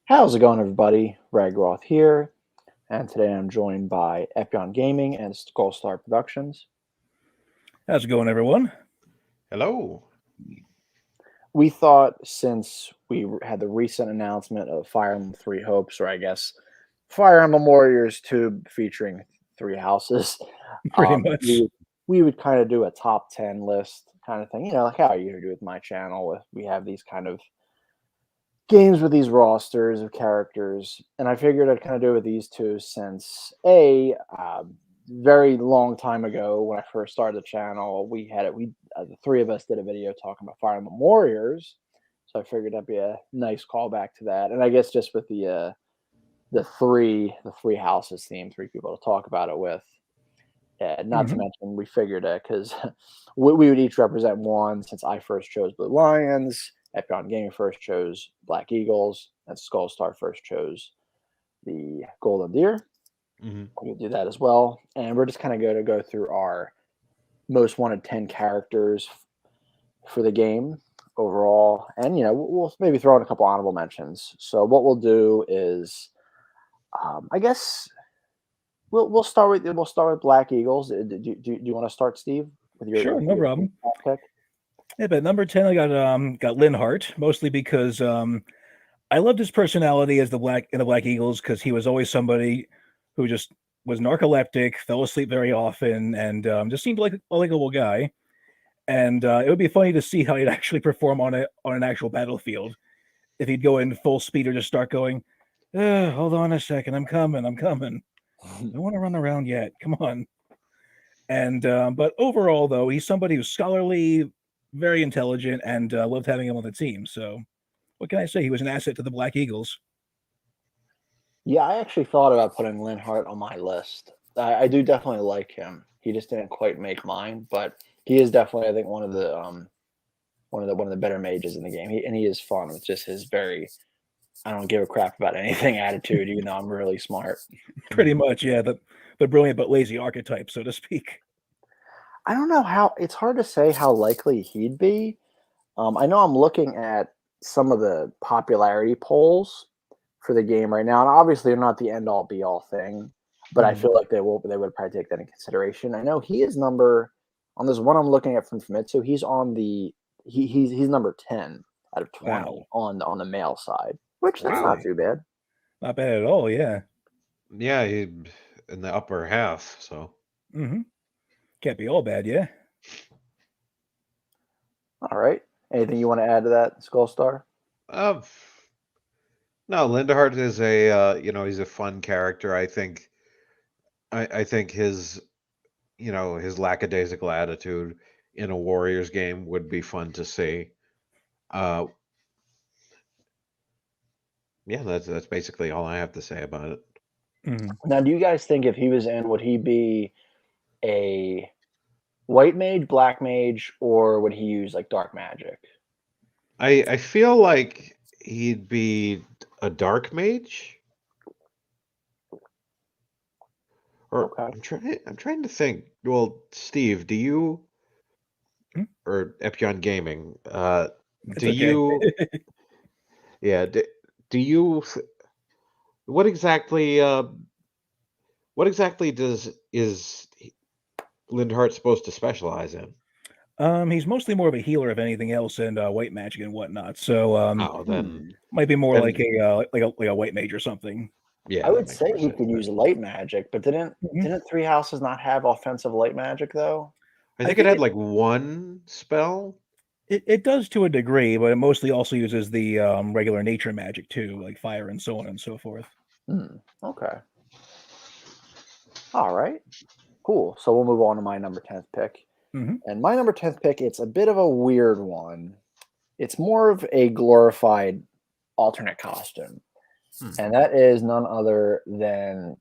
How's it going, everybody? Ragroth here, and today I'm joined by Epyon Gaming and Skullstar Productions. How's it going, everyone? Hello. We thought since we had the recent announcement of Fire Emblem Three Hopes, or I guess Fire Emblem Warriors 2 featuring three houses, Pretty um, we, much. would- we would kind of do a top 10 list kind of thing, like how I usually do with my channel. We have these kind of games with these rosters of characters, and I figured I'd kind of do it with these two since very long time ago when I first started the channel, we had it. We the three of us did a video talking about Fire Emblem Warriors, so I figured that'd be a nice callback to that. And I guess just with the three houses theme, three people to talk about it with. Not to Mhm. mention, we figured because we would each represent one. Since I first chose Blue Lions, Epyon Gaming first chose Black Eagles, and Skullstar first chose the Golden Deer. hmm We'll do that as well, and we're just kind of going to go through our most wanted 10 characters for the game overall, and we'll maybe throw in a couple honorable mentions. So what we'll do is, I guess we'll start with Black Eagles. Do you want to start, Steve, with Sure, no your problem. pick? Yeah, but number 10, I got Linhart, mostly because I loved his personality as the Black Eagles because he was always somebody who just was narcoleptic, fell asleep very often, and just seemed like a likable guy. And it would be funny to see how he'd actually perform on an actual battlefield. If he'd go in full speed or just start going, hold on a second, I'm coming, I'm coming. I don't want to run around yet. Come on. And but overall, though, he's somebody who's scholarly, very intelligent, and loved having him on the team. So, what can I say? He was an asset to the Black Eagles. Yeah, I actually thought about putting Linhart on my list. I do definitely like him. He just didn't quite make mine, but he is definitely, I think, one of the better mages in the game. He is fun with just his very I don't give a crap about anything attitude, even though I'm really smart. Pretty much, yeah. The brilliant but lazy archetype, so to speak. I don't know how it's hard to say how likely he'd be. I know I'm looking at some of the popularity polls for the game right now, and obviously they're not the end all be all thing, but I Mhm. feel like they would probably take that in consideration. I know he is number on this one I'm looking at from Famitsu. He's on the he's number 10 out of Wow, 20 on the male side, which that's not Wow. too bad. not bad at all. Yeah. Yeah, in the upper half. So, Hmm. Can't be all bad. Yeah. All right. Anything you want to add to that, Skull Star? uh, no, Lindhart is he's a fun character. I think his lackadaisical attitude in a Warriors game would be fun to see. Uh, yeah, that's basically all I have to say about it. Hmm. Now, do you guys think if he was in, would he be a white mage, black mage, or would he use like dark magic? I feel like he'd be a dark mage, or Okay. I'm trying to think. Well, Steve, do you or Epyon Gaming? It's Do okay. you? Yeah. Do you? What exactly? What exactly is Lindhart supposed to specialize in? He's mostly more of a healer of anything else, and white magic and whatnot. So, Oh, then Hmm. might be more like then a white mage or something. I yeah, that would makes say more he sense. could use light magic, but didn't Mhm. didn't Three Houses not have offensive light magic though? I I think it think had like one spell. it does to a degree, but it mostly also uses the regular nature magic too, like fire and so on and so forth. Hmm. Okay. All right. Cool. So we'll move on to my number 10th pick. Hmm. And my number 10th pick, it's a bit of a weird one. It's more of a glorified alternate costume. Hmm. And that is none other than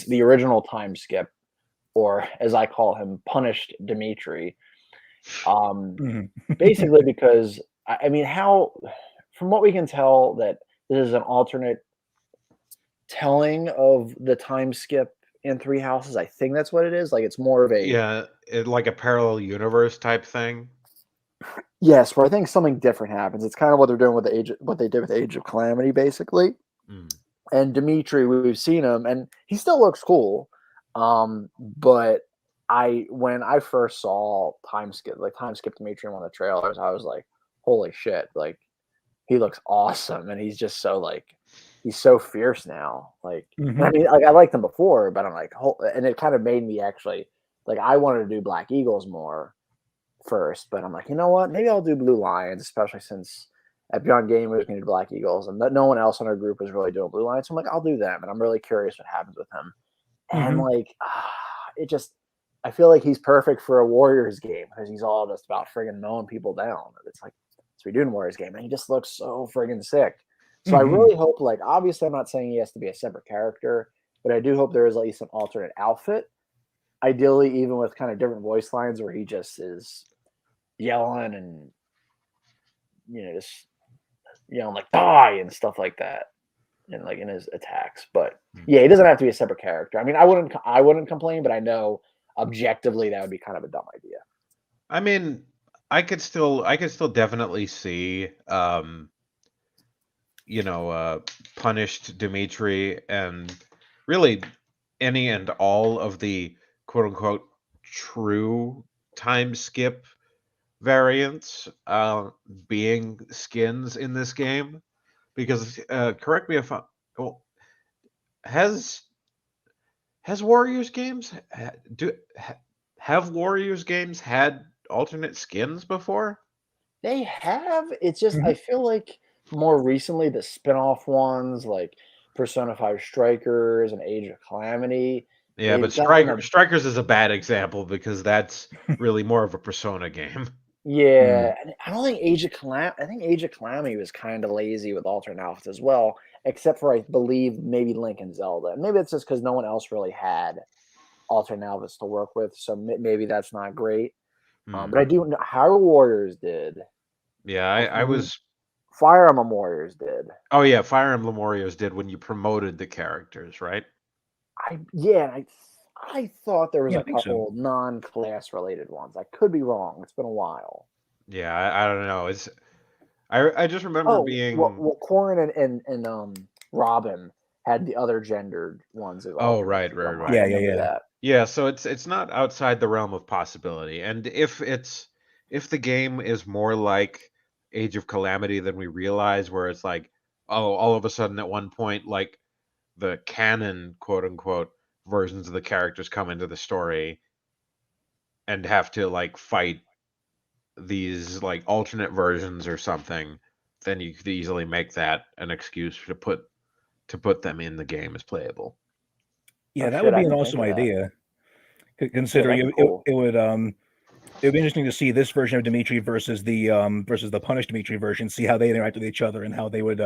the original time skip, or as I call him, punished Dimitri. Um, Hmm. Basically, because I mean, how from what we can tell, that this is an alternate telling of the time skip in Three Houses. I think that's what it is. Like it's more of a Yeah, like a parallel universe type thing. Yes, where I think something different happens. It's kind of what they're doing with what they did with Age of Calamity, basically. Mm. And Dimitri, we've seen him, and he still looks cool. But when I first saw time skip Dimitri in one of the trailers, I was like, holy shit! Like he looks awesome, and he's just so he's so fierce now. Like I mean, like I liked him before, but I'm like, and it kind of made me actually like I wanted to do Black Eagles more first, but I'm like, you know what? Maybe I'll do Blue Lions, especially since Epyon Game was going to do Black Eagles, and no one else in our group was really doing Blue Lions. So I'm like, I'll do them, and I'm really curious what happens with him. And it just, I feel like he's perfect for a Warriors game because he's all just about friggin' mowing people down. It's like, that's what we do in a Warriors game, and he just looks so friggin' sick. So I really hope, like, obviously, I'm not saying he has to be a separate character, but I do hope there is at least an alternate outfit. Ideally, even with kind of different voice lines where he just is yelling and just yelling like die and stuff like that, and like in his attacks. But yeah, he doesn't have to be a separate character. I mean, I wouldn't complain, but I know objectively that would be kind of a dumb idea. I mean, I could still definitely see punished Dimitri and really any and all of the quote unquote true time skip variants being skins in this game, because correct me if I well, has Warriors games have Warriors games had alternate skins before? They have. It's just I feel like more recently the spin-off ones like Persona 5 Strikers and Age of Calamity. Yeah, but Strikers is a bad example because that's really more of a Persona game. Yeah, and I don't think Age of Calamity was kind of lazy with alternate outfits as well, except for I believe maybe Link and Zelda. And maybe it's just because no one else really had alternate outfits to work with, so maybe that's not great. But I do know Hyrule Warriors did. Yeah, I was. Fire Emblem Warriors did. Oh yeah, Fire Emblem Warriors did when you promoted the characters, right? I thought there was a couple non-class related ones. I could be wrong. It's been a while. Yeah, I don't know. I just remember being. Well, Corrin and Robin had the other gendered ones as well. Oh right. Yeah. Yeah, so it's not outside the realm of possibility. And if the game is more like Age of Calamity than we realize, where it's like, oh, all of a sudden at one point, like the canon quote unquote versions of the characters come into the story and have to like fight these like alternate versions or something, then you could easily make that an excuse to put them in the game as playable. Yeah, that would be an awesome idea. Considering it would be interesting to see this version of Dimitri versus the punished Dimitri version, see how they interact with each other and how they would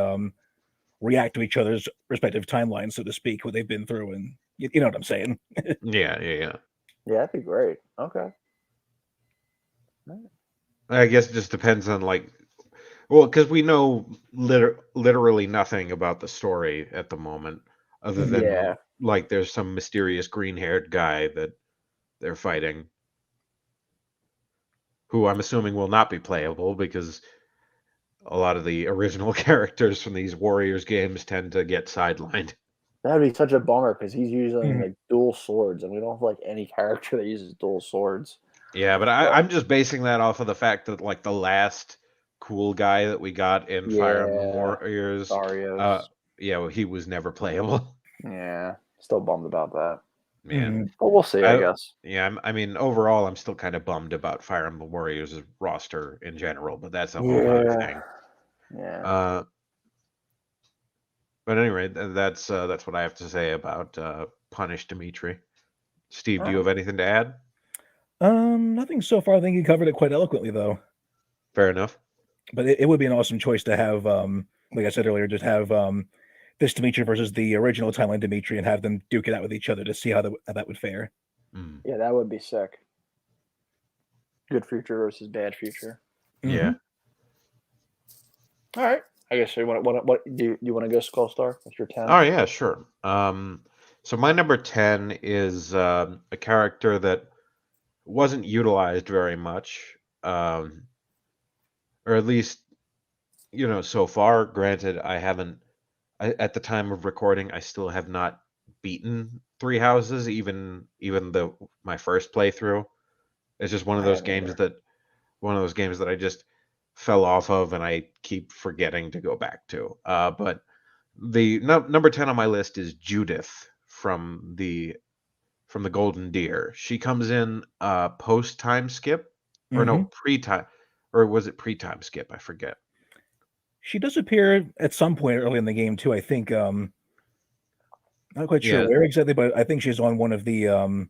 react to each other's respective timelines, so to speak, what they've been through, and you know what I'm saying. Yeah, that'd be great. Okay. I guess it just depends on because we know literally nothing about the story at the moment, other than like there's some mysterious green-haired guy that they're fighting, who I'm assuming will not be playable because a lot of the original characters from these Warriors games tend to get sidelined. That'd be such a bummer because he's using like dual swords, and we don't have like any character that uses dual swords. Yeah, but I'm just basing that off of the fact that like the last cool guy that we got in Fire Emblem Warriors, he was never playable. Yeah, still bummed about that. Yeah, but we'll see. I guess. Yeah, I mean, overall, I'm still kind of bummed about Fire Emblem Warriors' roster in general, but that's a whole other thing. Yeah. But anyway, that's what I have to say about Punish Dimitri. Steve, do you have anything to add? Nothing so far. I think you covered it quite eloquently, though. Fair enough. But it would be an awesome choice to have, like I said earlier, just have this Dimitri versus the original timeline Dimitri and have them duke it out with each other to see how that would fare. Yeah, that would be sick. Good future versus bad future. Yeah. All right. I guess you want do you want to go Skullstar? What's your 10? Oh yeah, sure. So my number 10 is a character that wasn't utilized very much, or at least, so far. Granted, I haven't. At the time of recording, I still have not beaten Three Houses, even my first playthrough. It's just one of I those haven't games either. that I just fell off of, and I keep forgetting to go back to. But the number 10 on my list is Judith from the Golden Deer. She comes in post time skip, or no, pre time, or was it pre time skip? I forget. She does appear at some point early in the game too. I think not quite sure Yeah. where exactly, but I think she's on one of the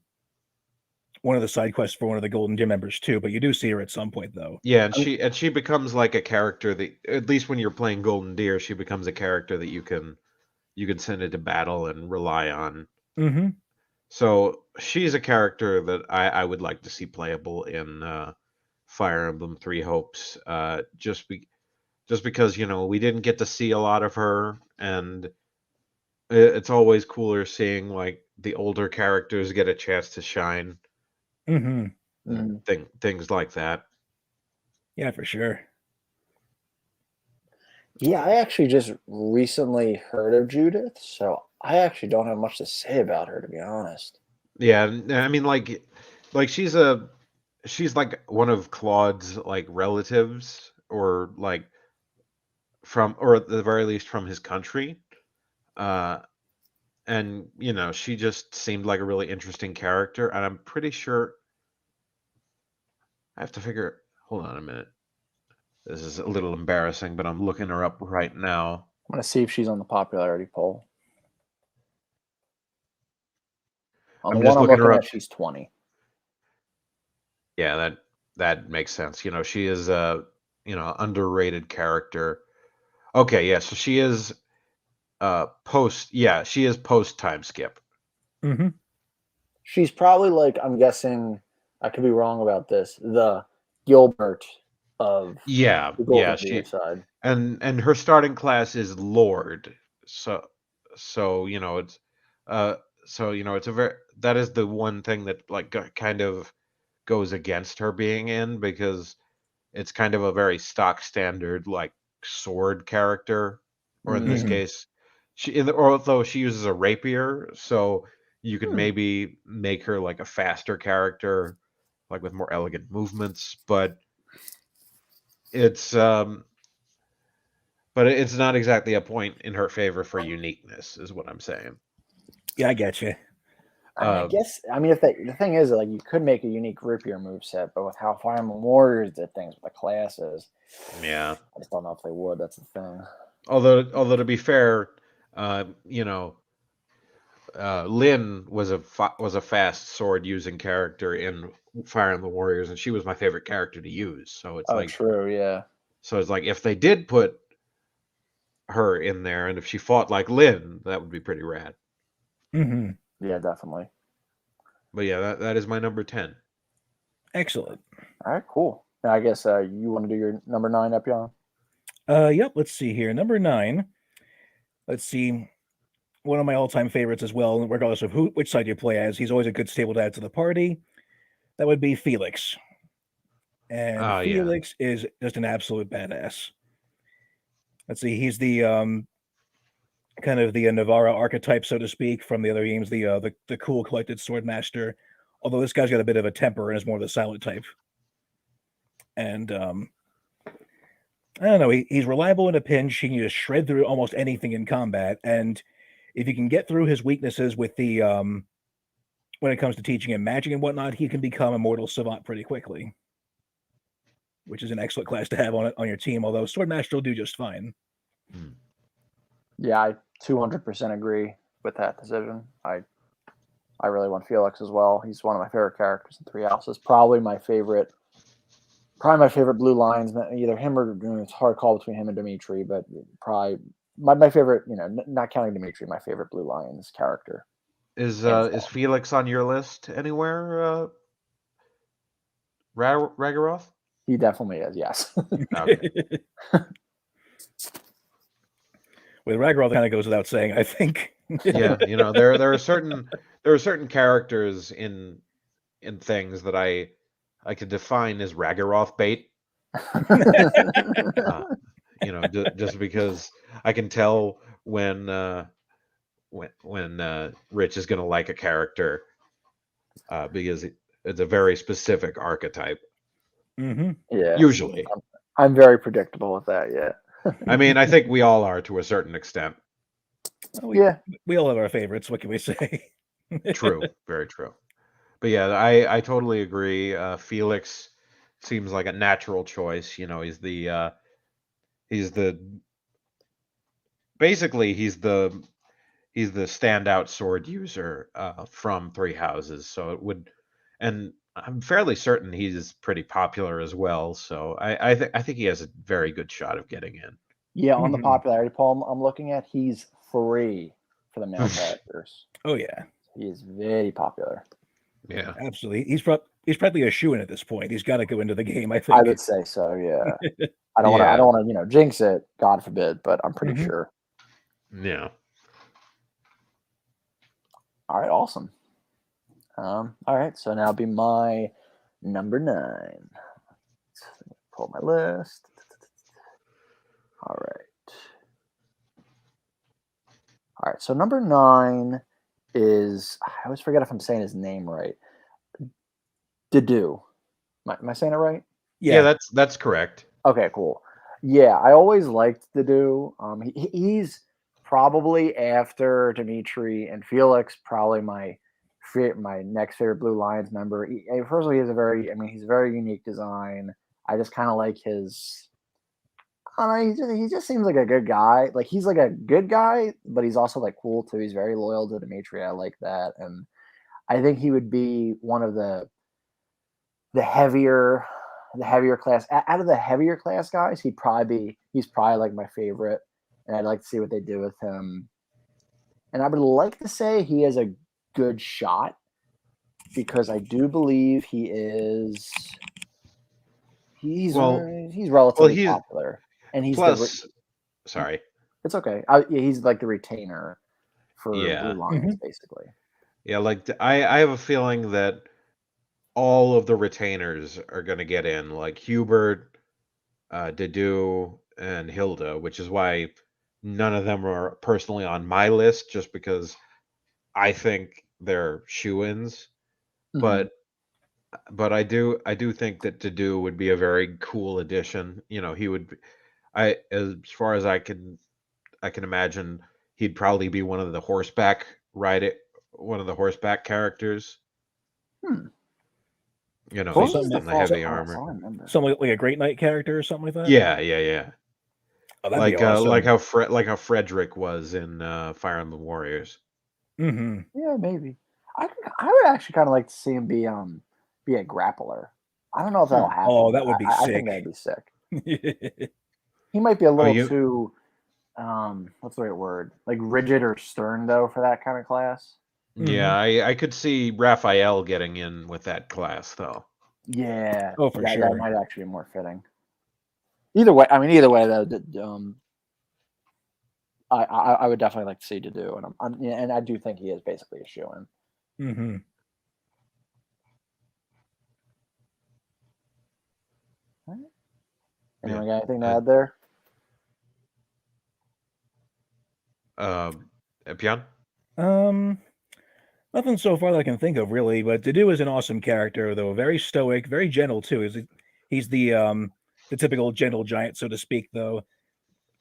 side quests for one of the Golden Deer members too. But you do see her at some point though. Yeah, and she becomes like a character that, at least when you're playing Golden Deer, she becomes a character that you can send into battle and rely on. Mm-hmm. So she's a character that I would like to see playable in Fire Emblem Three Hopes. Just because we didn't get to see a lot of her, and it's always cooler seeing like the older characters get a chance to shine. Mm-hmm. Things like that. Yeah, for sure. Yeah, I actually just recently heard of Judith, so I actually don't have much to say about her, to be honest. Yeah, I mean, like she's like one of Claude's like relatives, or like or at the very least from his country. And she just seemed like a really interesting character, and I'm pretty sure I have to figure. Hold on a minute. This is a little embarrassing, but I'm looking her up right now. I'm going to see if she's on the popularity poll. On the one I'm looking at, she's 20. Yeah, that makes sense. She is a underrated character. Okay, yeah, so she is she is post time skip. Mm-hmm. She's probably like, I'm guessing, I could be wrong about this, the Gilbert of the Golden Deer side. And her starting class is Lord. So it's it's a very, that is the one thing that like kind of goes against her being in, because it's kind of a very stock standard like sword character, or in this case, although she uses a rapier, so you could maybe make her like a faster character, like with more elegant movements, but it's not exactly a point in her favor for uniqueness, is what I'm saying. Yeah, I get you. I guess, if the thing is, like, you could make a unique rapier moveset, but with how Fire Emblem Warriors did things with the classes, yeah, I just don't know if they would. That's the thing. Although to be fair, Lynn was a fast sword using character in Fire Emblem Warriors, and she was my favorite character to use. So it's like true, yeah. So it's like, if they did put her in there, and if she fought like Lynn, that would be pretty rad. Mm-hmm. Yeah, definitely. But yeah, that is my number 10. Excellent. All right, cool. Now, I guess you want to do your number 9, Epyon? Yep. Let's see here. Number 9. Let's see. One of my all-time favorites as well, regardless of which side you play as. He's always a good stable to add to the party. That would be Felix. And Felix is just an absolute badass. Let's see. He's the kind of the Navarra archetype, so to speak, from the other games. The cool collected sword master. Although this guy's got a bit of a temper and is more of the silent type. And I don't know. He's reliable in a pinch. He can just shred through almost anything in combat. And if you can get through his weaknesses with the when it comes to teaching him magic and whatnot, he can become a mortal savant pretty quickly, which is an excellent class to have on your team. Although Swordmaster will do just fine. Yeah, I 200% agree with that decision. I really want Felix as well. He's one of my favorite characters in Three Houses. Probably my favorite blue lines. Either him or it's a hard call between him and Dimitri, but probably my favorite. Not counting Dimitri, my favorite blue lions character. Is Felix on your list anywhere, Ragaroth? He definitely is. Yes. Okay. With Ragaroth, kind of goes without saying, I think. Yeah, there are certain characters in things that I could define as Ragaroth bait. Just because I can tell when Rich is going to like a character because it's a very specific archetype. Mm-hmm. Yeah. Usually, I'm very predictable with that. Yeah. I mean, I think we all are to a certain extent. Well, Yeah. we all have our favorites. What can we say? True, very true. But yeah, I totally agree. Felix seems like a natural choice. He's the basically he's the standout sword user from Three Houses. So it would, and I'm fairly certain he's pretty popular as well. So I think he has a very good shot of getting in. Yeah, on the Mhm. popularity poll I'm looking at, he's 3 for the male characters. Oh yeah, He is very popular. Yeah. absolutely. He's probably a shoo-in at this point. He's got to go into the game, I I think. would say so. Yeah. I don't Yeah. want to jinx it, God forbid, but I'm pretty Mhm. sure. Yeah. All right, awesome. All right, so now it'll be my number 9. Pull my list. All right, so number 9 is, I always forget if I'm saying his name right. Dedu. Am I saying it right? Yeah, that's correct. Okay, cool. Yeah, I always liked Dedu. He's probably after Dimitri and Felix, probably my next favorite Blue Lions member. First of all, he's a very unique design. I just kind of like his. I don't know, he just seems like a good guy. Like he's like a good guy, but he's also like cool too. He's very loyal to Dimitri. I like that, and I think he would be one of the heavier class out of the heavier class guys. He's probably like my favorite, and I'd like to see what they do with him. And I would like to say he has a good shot because I do believe he's relatively popular, and he's sorry. It's okay. He's like the retainer for Blue Lions, basically. Yeah, like I have a feeling that all of the retainers are going to get in, like Hubert, Dedu, and Hilda, which is why none of them are personally on my list, just because I think they're shoo-ins. Mhm. But I do think that Dedu would be a very cool addition. He would. As far as I can imagine, he'd probably be one of the horseback characters. What He's was in the heavy armor. Something like a Great Knight character or something like that. Yeah. Oh, that'd be awesome. like how Frederick was in Fire Emblem Warriors. Mm-hmm. Yeah, maybe. I would actually kind of like to see him be a grappler. I don't know if that'll happen. Oh, that would be I sick. think that'd be sick. He might be a little too what's the right word? Like rigid or stern though for that kind of class. Yeah, I could see Raphael getting in with that class though. Yeah. Oh, for sure. That might actually be more fitting. Either way though, I would definitely like to see Dedu, and I do think he is basically a shoo-in. Mm-hmm. Anyone got anything to add there? Epyon? Nothing so far that I can think of really, but Dedu is an awesome character, though very stoic, very gentle too. He's the typical gentle giant, so to speak, though.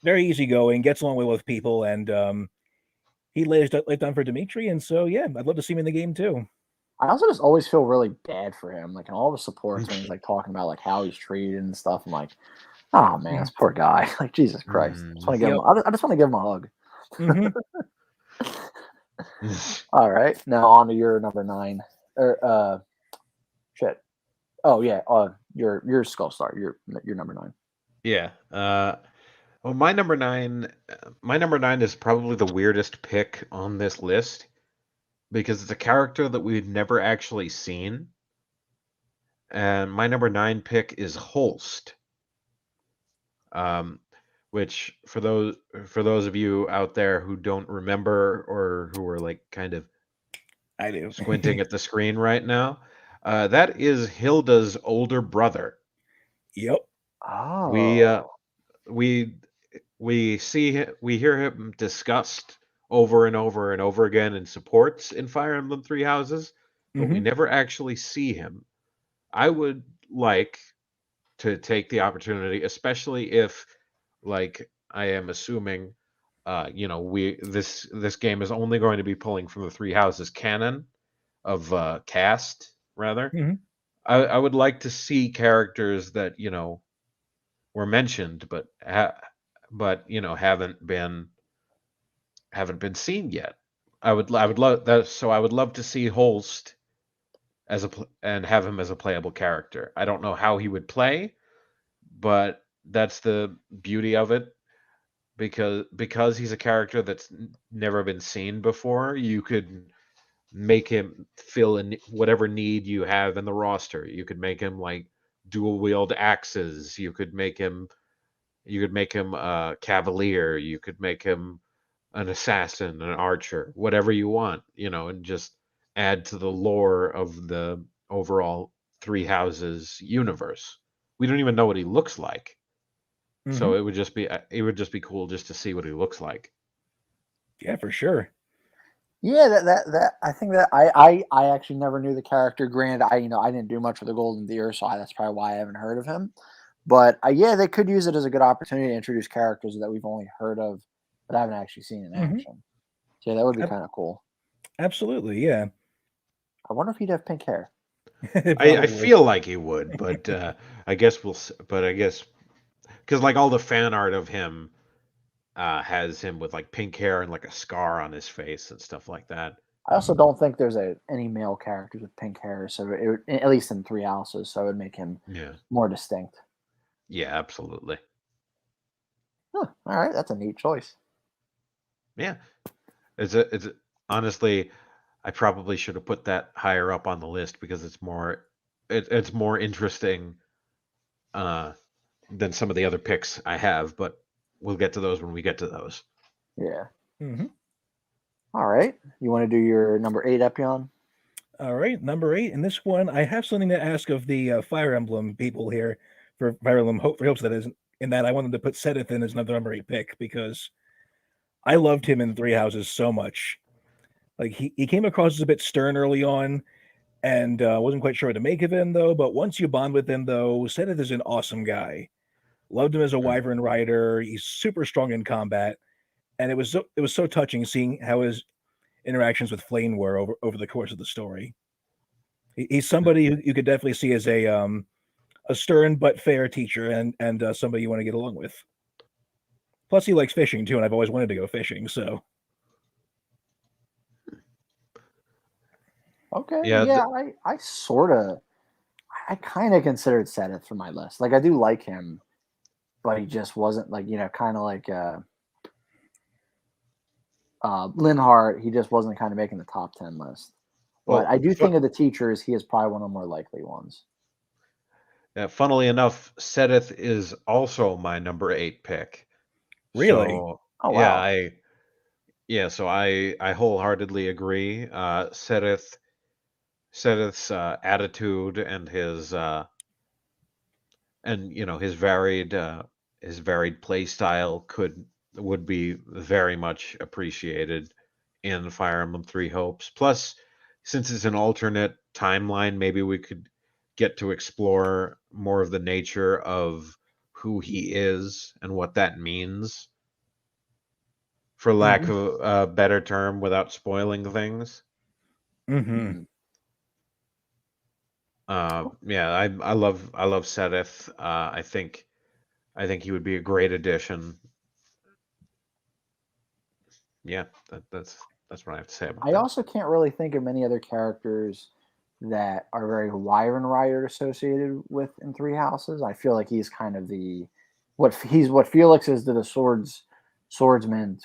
Very easygoing, gets along well with people, and he lays down for Dimitri, and so yeah, I'd love to see him in the game too. I also just always feel really bad for him, like in all the supports when he's like talking about like how he's treated and stuff. I'm like, oh man, this poor guy. Like Jesus Christ. I just want to give him a hug. All right, now on to your number 9. Shit. Oh yeah. Your Skullstar. Your number 9. Yeah. Well, my number 9 is probably the weirdest pick on this list because it's a character that we've never actually seen. And my number 9 pick is Holst. Which for those of you out there who don't remember or who are like kind of I do squinting at the screen right now, that is Hilda's older brother. Yep. We Oh. we we hear him discussed over and over and over again in supports in Fire Emblem Three Houses, but we Mm-hmm. never actually see him. I would like to take the opportunity, especially if, like, I am assuming, we this game is only going to be pulling from the Three Houses canon of cast rather. Mm-hmm. I would like to see characters that were mentioned, but haven't been seen yet. I would love that. So I would love to see Holst and have him as a playable character. I don't know how he would play, but that's the beauty of it because he's a character that's never been seen before. You could make him fill in whatever need you have in the roster. You could make him like dual wield axes. You could make him a cavalier. You could make him an assassin, an archer, whatever you want, and just add to the lore of the overall Three Houses universe. We don't even know what he looks like, Mm-hmm. so it would just be cool just to see what he looks like. Yeah, for sure. Yeah, that I think that I actually never knew the character. Granted, I didn't do much with the Golden Deer, so that's probably why I haven't heard of him. But yeah, they could use it as a good opportunity to introduce characters that we've only heard of, but haven't actually seen in Mm-hmm. action. So yeah, that would be Ab- kind of cool. Absolutely, yeah. I wonder if he'd have pink hair. I Probably. feel like he would, but I guess because like all the fan art of him has him with like pink hair and like a scar on his face and stuff like that. I also don't think there's any male characters with pink hair, so it would, at least in Three Houses, so it would make him Yeah, more distinct. yeah, absolutely. Huh, all right, that's a neat choice. Yeah, it's honestly, I probably should have put that higher up on the list because it's more interesting uh, than some of the other picks I have, but we'll get to those when we get to those. Yeah. Mm-hmm. All right. You want to do your number 8, Epyon? All right, number 8. In this one, I have something to ask of the Fire Emblem people here for Fire Emblem for hopes that isn't in that I wanted to put Sedith in as another number 8 pick because I loved him in Three Houses so much. Like he came across as a bit stern early on, and wasn't quite sure what to make of him though. But once you bond with him, though, Sedith is an awesome guy. Loved him as a Mm. Wyvern rider. He's super strong in combat, and it was so touching seeing how his interactions with Flame were over the course of the story. He's somebody who you could definitely see as a stern but fair teacher, and somebody you want to get along with. Plus, he likes fishing too, and I've always wanted to go fishing. So, Okay. Yeah, Yeah, I kind of considered Sedith for my list. Like, I do like him, but he just wasn't like, kind of like Linhart. He just wasn't kind of making the top 10 list. But well, I do think of the teachers, he is probably one of the more likely ones. funnily enough, Sedith is also my number 8 pick. really, So Oh, yeah, wow. I wholeheartedly agree. Sedith's attitude and his varied play style would be very much appreciated in Fire Emblem Three Hopes. Plus, since it's an alternate timeline, maybe we could get to explore more of the nature of who he is and what that means, for lack hmm of a better term, without spoiling things. hmm Mhm. Yeah, I love Sedith. I think he would be a great addition. Yeah, that's what I have to say about I that. also can't really think of many other characters that are very Wyvern Rider associated with in Three Houses. I feel like he's kind of what Felix is to the swordsman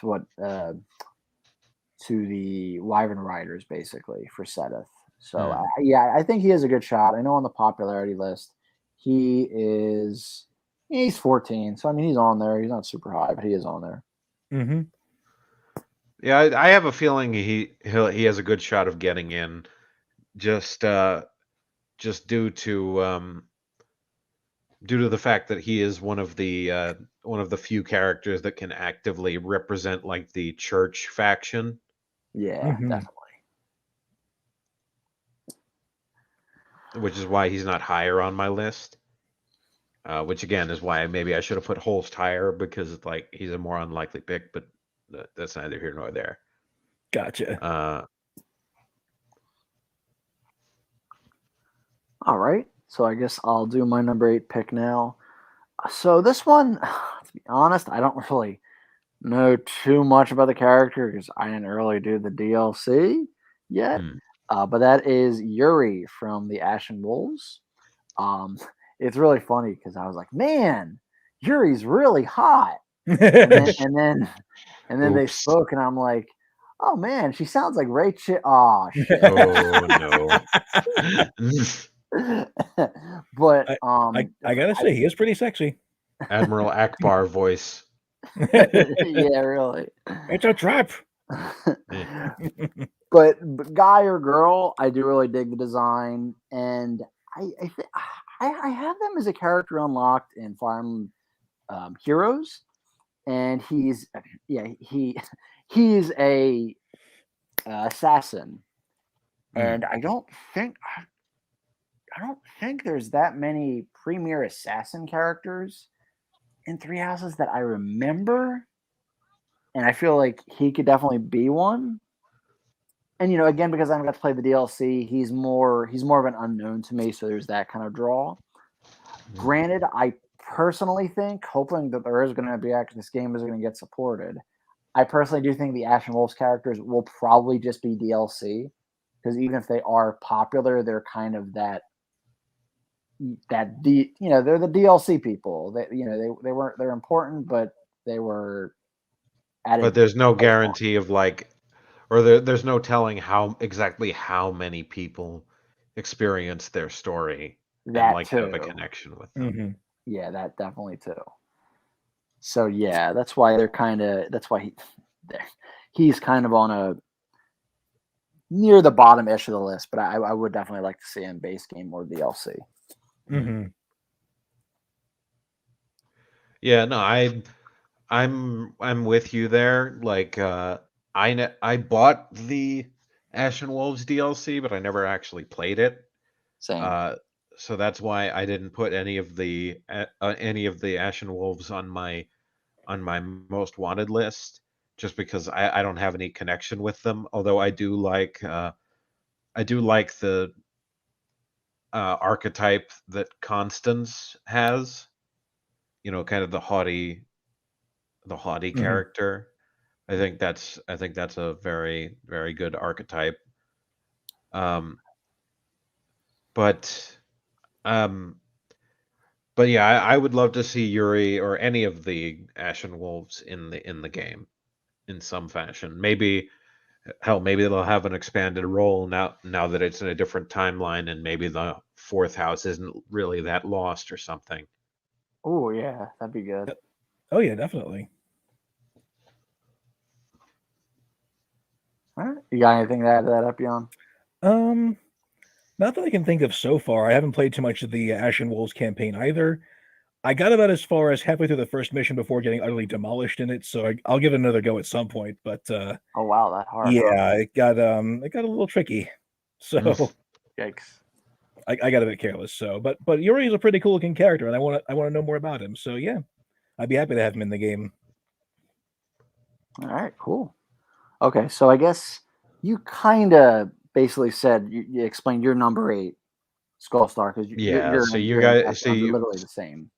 to the Wyvern Riders basically for Sedith. So Hmm. yeah, I think he has a good shot. I know on the popularity list he's 14, so I mean he's on there. He's not super high, but he is on there. hmm Yeah, I have a feeling he has a good shot of getting in, just just due to due to the fact that he is one of the few characters that can actively represent like the church faction. Yeah, Mhm. definitely. Which is why he's not higher on my list. Which again is why maybe I should have put Holst higher, because like he's a more unlikely pick, but that's neither here nor there. Gotcha. All right. So I guess I'll do my number 8 pick now. So this one, to be honest, I don't really know too much about the character because I didn't really do the DLC yet. But that is Yuri from the Ashen Wolves. It's really funny because I was like, man, Yuri's really hot. And then they Oops. spoke, and I'm like, oh man, she sounds like Rachel. Oh shit. Oh no. But I gotta say, he is pretty sexy. Admiral Akbar voice. yeah, really. It's a trap. But guy or girl, I do really dig the design, and I have them as a character unlocked in Fire Emblem Heroes, and he's a assassin, and I don't think there's that many premier assassin characters in Three Houses that I remember, and I feel like he could definitely be one. And again, because I haven't got to play the DLC, he's more of an unknown to me, so there's that kind of draw. Granted, I personally think, hoping that there is going to be after this game is going to get supported, I personally do think the Ashen Wolves characters will probably just be DLC, because even if they are popular, they're kind of they're the DLC people. They're important, but they were added. But there's no guarantee of like, or there's no telling exactly how many people experience their story and like have a connection with them. Mm-hmm. Yeah, that definitely too. So yeah, that's why he's kind of on a near the bottom-ish of the list, but I would definitely like to see him base game or DLC. Mm-hmm. Yeah, no, I'm with you there. Like, I bought the Ashen Wolves DLC, but I never actually played it. Same. So that's why I didn't put any of the Ashen Wolves on my most wanted list, just because I don't have any connection with them. Although I do like the archetype that Constance has. Kind of the haughty character. I think that's a very, very good archetype. But yeah, I would love to see Yuri or any of the Ashen Wolves in the game in some fashion. Maybe they'll have an expanded role now that it's in a different timeline, and maybe the fourth house isn't really that lost or something. Oh yeah, that'd be good. Oh yeah, definitely. All right. You got anything to add to that, Epyon? Not that I can think of so far. I haven't played too much of the Ashen Wolves campaign either. I got about as far as halfway through the first mission before getting utterly demolished in it, so I'll give it another go at some point. But oh wow, that hard. Yeah, huh? it got a little tricky. So Yikes. I got a bit careless. So, but Yuri is a pretty cool looking character, and I want to know more about him. So yeah, I'd be happy to have him in the game. All right, cool. Okay, so I guess you kind of basically said you explained your number 8, Skullstar, because so you guys literally the same.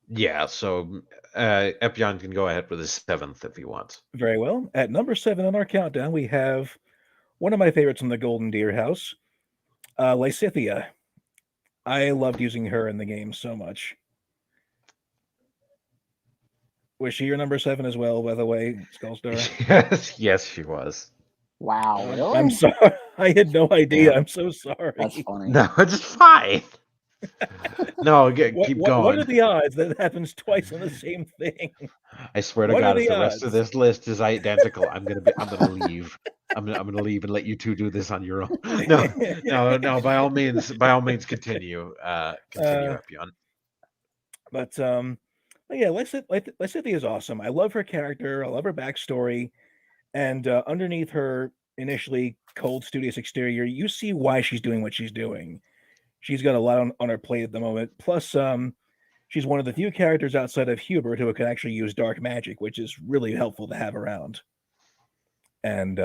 Yeah, so Epyon can go ahead with his 7th if he wants. Very well. At number 7 on our countdown, we have one of my favorites from the Golden Deer House, Lycithia. I loved using her in the game so much. Was she your number 7 as well, by the way, Skullstar? Yes, she was. Wow, really? I'm sorry. I had no idea. Yeah. I'm so sorry. That's funny. No, it's fine. No, keep going. What are the odds that it happens twice on the same thing? I swear to God, if the rest of this list is identical, I'm gonna leave. I'm gonna leave and let you two do this on your own. No. By all means, continue. Epyon. But yeah, Lycithia is awesome. I love her character. I love her backstory, and underneath her initially cold, studious exterior, you see why she's doing what she's doing. She's got a lot on her plate at the moment. Plus, she's one of the few characters outside of Hubert who can actually use dark magic, which is really helpful to have around. And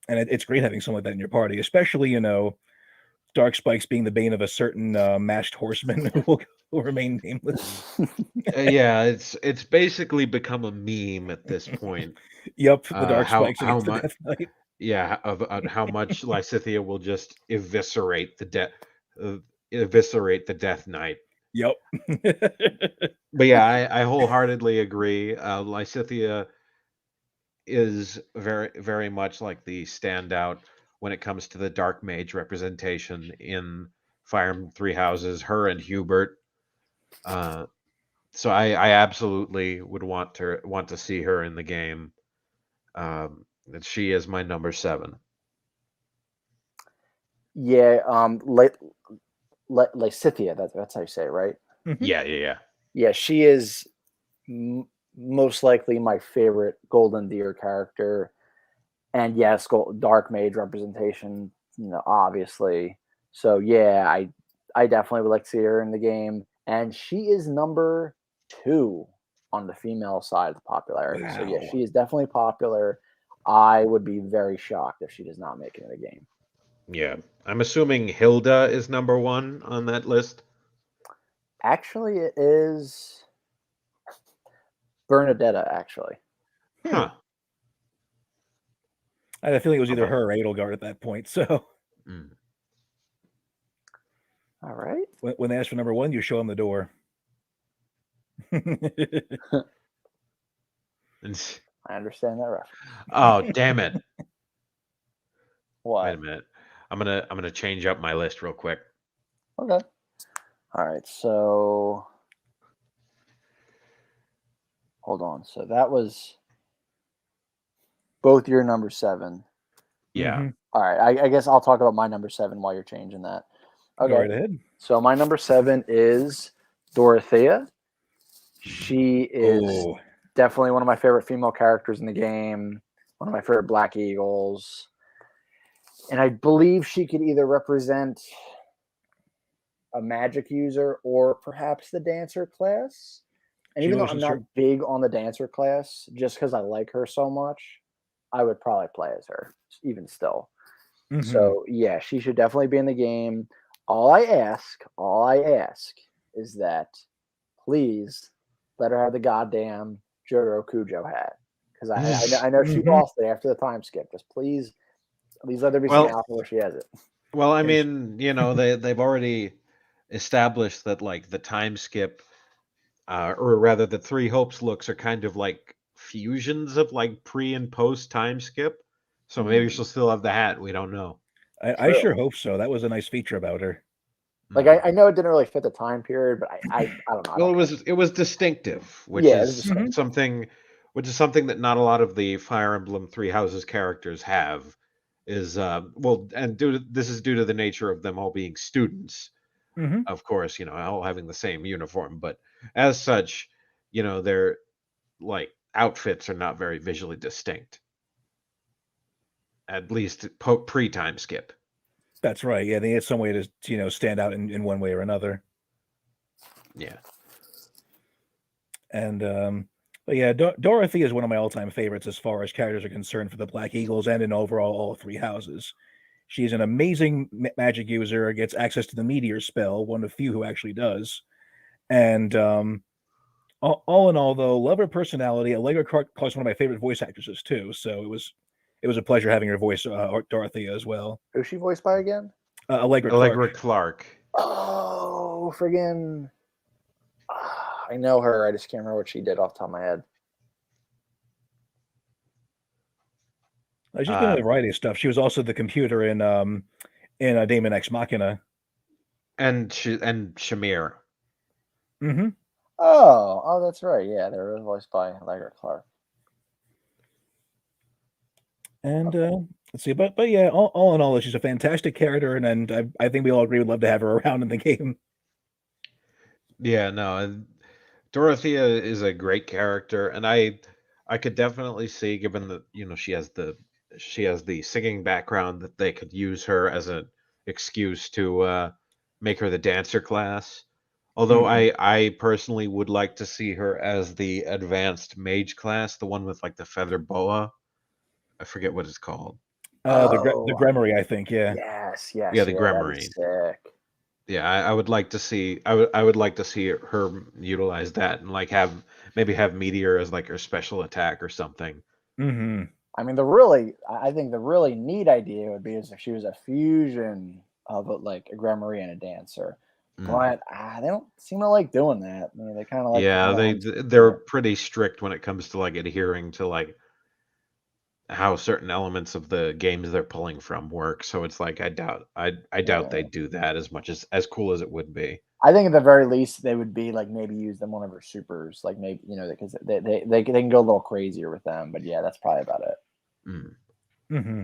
it's great having someone like that in your party, especially Dark Spikes being the bane of a certain masked horseman who will remain nameless. Yeah, it's basically become a meme at this point. Yep, the Dark How Spikes against the Death Knight. yeah, of how much Lycithia will just eviscerate the Death Knight. Yep. But yeah, I wholeheartedly agree. Lycithia is very, very much like the standout when it comes to the dark mage representation in Fire Emblem Three Houses. Her and Hubert. So I absolutely would want to see her in the game. And she is my number 7. Yeah, Lycithia. That's how you say it, right? Mhm. Yeah. Yeah, she is most likely my favorite Golden Deer character, and yes, dark mage representation. Obviously. So yeah, I definitely would like to see her in the game, and she is number 2 on the female side of the popularity. Wow. So yeah, she is definitely popular. I would be very shocked if she does not make it in the game. Yeah. I'm assuming Hilda is number 1 on that list. Actually, it is Bernadetta, actually. Huh. I had a feeling it was either her or Edelgard at that point. So, all right. When they ask for number 1, you show them the door. I understand that reference. Oh, damn it. What? Wait a minute. I'm gonna change up my list real quick. Okay. All right. So hold on. So that was both your number 7. Yeah. Mm-hmm. All right. I guess I'll talk about my number 7 while you're changing that. Okay. Go right ahead. So my number 7 is Dorothea. She is definitely one of my favorite female characters in the game. One of my favorite Black Eagles. And I believe she could either represent a magic user or perhaps the dancer class. And even though I'm not big on the dancer class, just because I like her so much, I would probably play as her, even still. Mm-hmm. So yeah, she should definitely be in the game. All I ask is that please let her have the goddamn Jotaro Kujo hat. Because I know she lost it after the time skip. Just please let there be some alpha where she has it. Well, I mean, they've already established that like the time skip, or rather the Three Hopes looks are kind of like fusions of like pre and post time skip. So maybe she'll still have the hat. We don't know. I sure hope so. That was a nice feature about her. Like I know it didn't really fit the time period, but I don't know. Well, it was distinctive, which is something that not a lot of the Fire Emblem Three Houses characters have. Is and this is due to the nature of them all being students, of course, all having the same uniform, but as such, their like outfits are not very visually distinct, at least pre-time skip. That's right. Yeah, they had some way to stand out in one way or another. Yeah. And but yeah, Dorothea is one of my all-time favorites as far as characters are concerned for the Black Eagles and in overall all 3 houses. She's an amazing magic user, gets access to the Meteor spell, one of few who actually does. And all in all, though, love her personality. Allegra Clark's one of my favorite voice actresses too. So it was a pleasure having her voice Dorothea as well. Who's she voiced by again? Allegra Clark. Oh, friggin'. I know her. I just can't remember what she did off the top of my head. She's been in a variety of stuff. She was also the computer in Daemon X Machina. And Shamir. Mm-hmm. Oh, that's right. Yeah, they were voiced by Allegra Clark. And let's see, but yeah, all in all, she's a fantastic character, and I think we all agree would love to have her around in the game. Yeah, no, Dorothea is a great character, and I could definitely see, given that she has the singing background, that they could use her as an excuse to make her the dancer class. Although Mhm. I personally would like to see her as the advanced mage class, the one with like the feather boa. I forget what it's called. The Oh, Gremory, I think. Yeah. yes, Yeah, yes, the yeah, that'd be Gremory. sick. Yeah, I would like to see. I would like to see her utilize that and like maybe have meteor as like her special attack or something. Hmm. I mean, I think the really neat idea would be is if she was a fusion of like a Gremory and a dancer. Mm. But they don't seem to like doing that. I mean, they kind of like to Yeah, add on. they're pretty strict when it comes to like adhering to like how certain elements of the games they're pulling from work. So it's like I doubt Yeah. they'd do that as much as cool as it would be. I think at the very least they would be like maybe use them one of her supers, like maybe because they can go a little crazier with them. But yeah, that's probably about it. Mm. Hmm.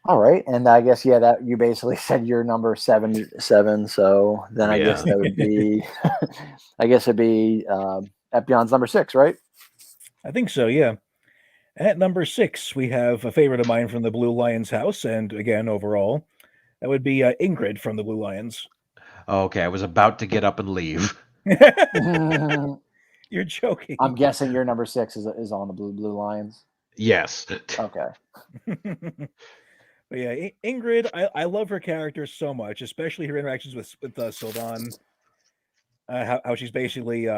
All right, and I guess yeah, that you basically said your number 77. So then I guess Yeah. that would be, I guess it'd be Epyon's number 6, right? I think so. Yeah. At number 6, we have a favorite of mine from the Blue Lions house, and again overall, that would be Ingrid from the Blue Lions. Okay, I was about to get up and leave. I'm You're joking. guessing your number 6 is on the Blue Lions. Yes. Okay. But yeah, Ingrid, I love her character so much, especially her interactions with Sylvan. How she's basically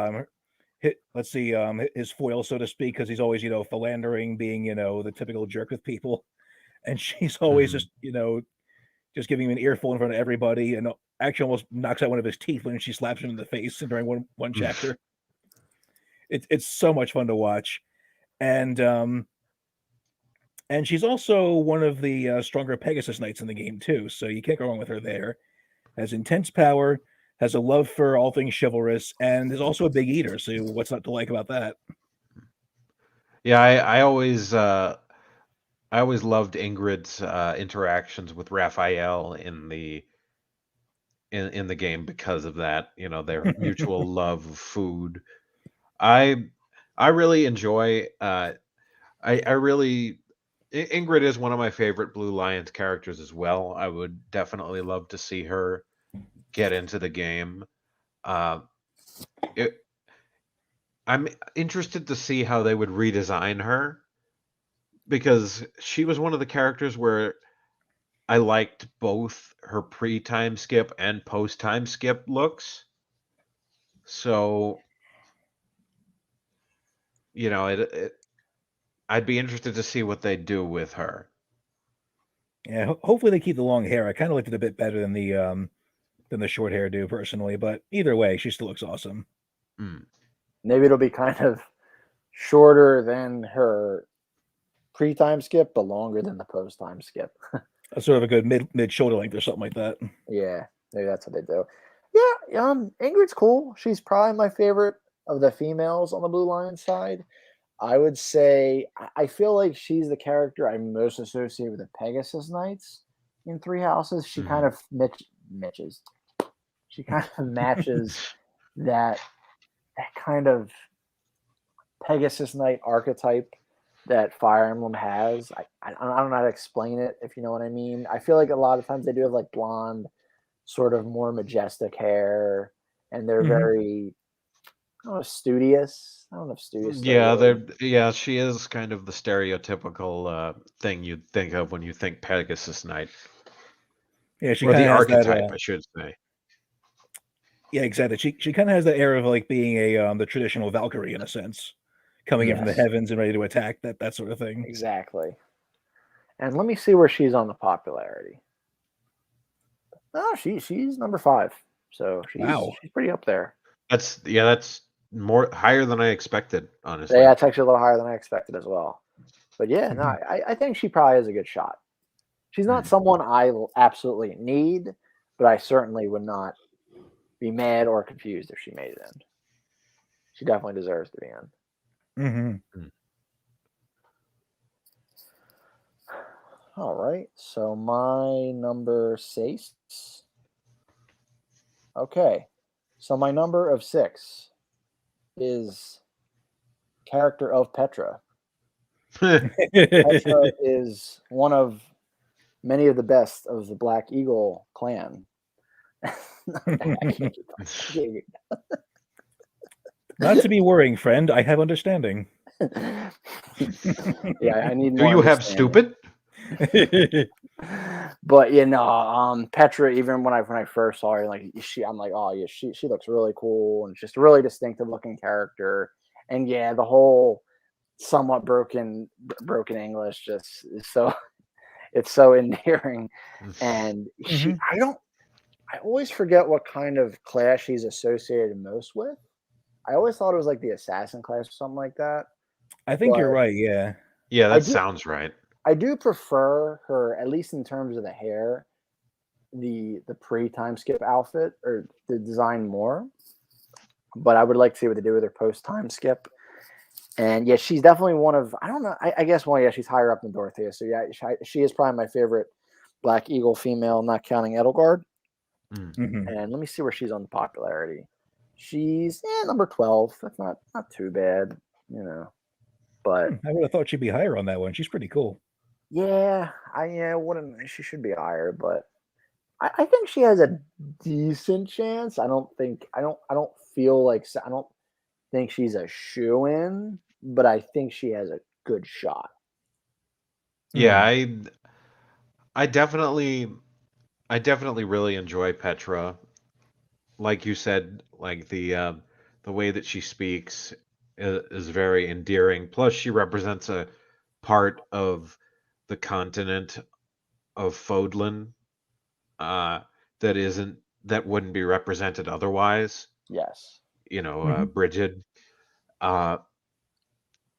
let's see, his foil, so to speak, because he's always philandering, being the typical jerk with people, and she's always Mhm. just giving him an earful in front of everybody, and actually almost knocks out one of his teeth when she slaps him in the face during one chapter. It's so much fun to watch, and she's also one of the stronger Pegasus Knights in the game too, so you can't go wrong with her there. Has intense power, has a love for all things chivalrous, and is also a big eater. So what's not to like about that? Yeah, I always loved Ingrid's interactions with Raphael in the game because of that. Their mutual love of food. I I really enjoy. I really Ingrid is one of my favorite Blue Lions characters as well. I would definitely love to see her get into the game. Uh, it, I'm interested to see how they would redesign her because she was one of the characters where I liked both her pre-time skip and post-time skip looks. So, I'd be interested to see what they do with her. Yeah, hopefully they keep the long hair. I kind of liked it a bit better than the short hairdo personally, but either way, she still looks awesome. Mm. Maybe it'll be kind of shorter than her pre-time skip, but longer than the post-time skip. A sort of a good mid shoulder length or something like that. Yeah, maybe that's what they do. Yeah, Ingrid's cool. She's probably my favorite of the females on the Blue Lion side. I would say I feel like she's the character I most associate with the Pegasus Knights in Three Houses. She kind Mhm. of mitches. She kind of matches that kind of Pegasus Knight archetype that Fire Emblem has. I don't know how to explain it, if you know what I mean. I feel like a lot of times they do have like blonde, sort of more majestic hair, and they're Hmm. very, I don't know, studious. I don't know if studious is the right Yeah, word. she is kind of the stereotypical thing you'd think of when you think Pegasus Knight, Yeah, she or kind the of has that. archetype, I should say. Yeah, exactly. She kind of has that air of like being the traditional Valkyrie in a sense, coming in from the Yes, heavens and ready to attack, that sort of thing. exactly. And let me see where she's on the popularity. Oh, she's number 5, so Wow. she's pretty up there. That's more higher than I expected, honestly. Yeah, it's actually a little higher than I expected as well. But yeah, no, Mhm. I think she probably has a good shot. She's not Mm. someone I will absolutely need, but I certainly would not be mad or confused if she made it in. She definitely deserves to be in. Mhm. Mm. All right, so my number 6. Okay, so my number of 6 is character of Petra. Hmm. Petra is one of many of the best of the Black Eagle clan. I can't keep Not to be worrying, friend. I have understanding. Yeah, I need Do more you have understanding. stupid? But Petra. Even when I first saw her, I'm like, oh yeah, she looks really cool and just a really distinctive looking character. And yeah, the whole somewhat broken English just is so it's so endearing. And I always forget what kind of class she's associated most with. I always thought it was like the assassin class or something like that. I think you're But right. Yeah. Yeah, I that do- sounds right. I do prefer her, at least in terms of the hair, the pre-time skip outfit or the design more. But I would like to see what they do with her post-time skip. And yeah, she's definitely one of, I don't know, I guess, well, yeah, she's higher up than Dorothea. So yeah, she is probably my favorite Black Eagle female, not counting Edelgard. Mm-hmm. And let me see where she's on the popularity. She's number 12. That's not too bad, But I would have thought she'd be higher on that one. She's pretty cool. yeah, I wouldn't. She should be higher, but I think she has a decent chance. I don't feel like I don't think she's a shoo-in, but I think she has a good shot. Yeah, I definitely really enjoy Petra. Like you said, like the way that she speaks is very endearing. Plus, she represents a part of the continent of Fodlan that wouldn't be represented otherwise. Yes. Brigid. Uh,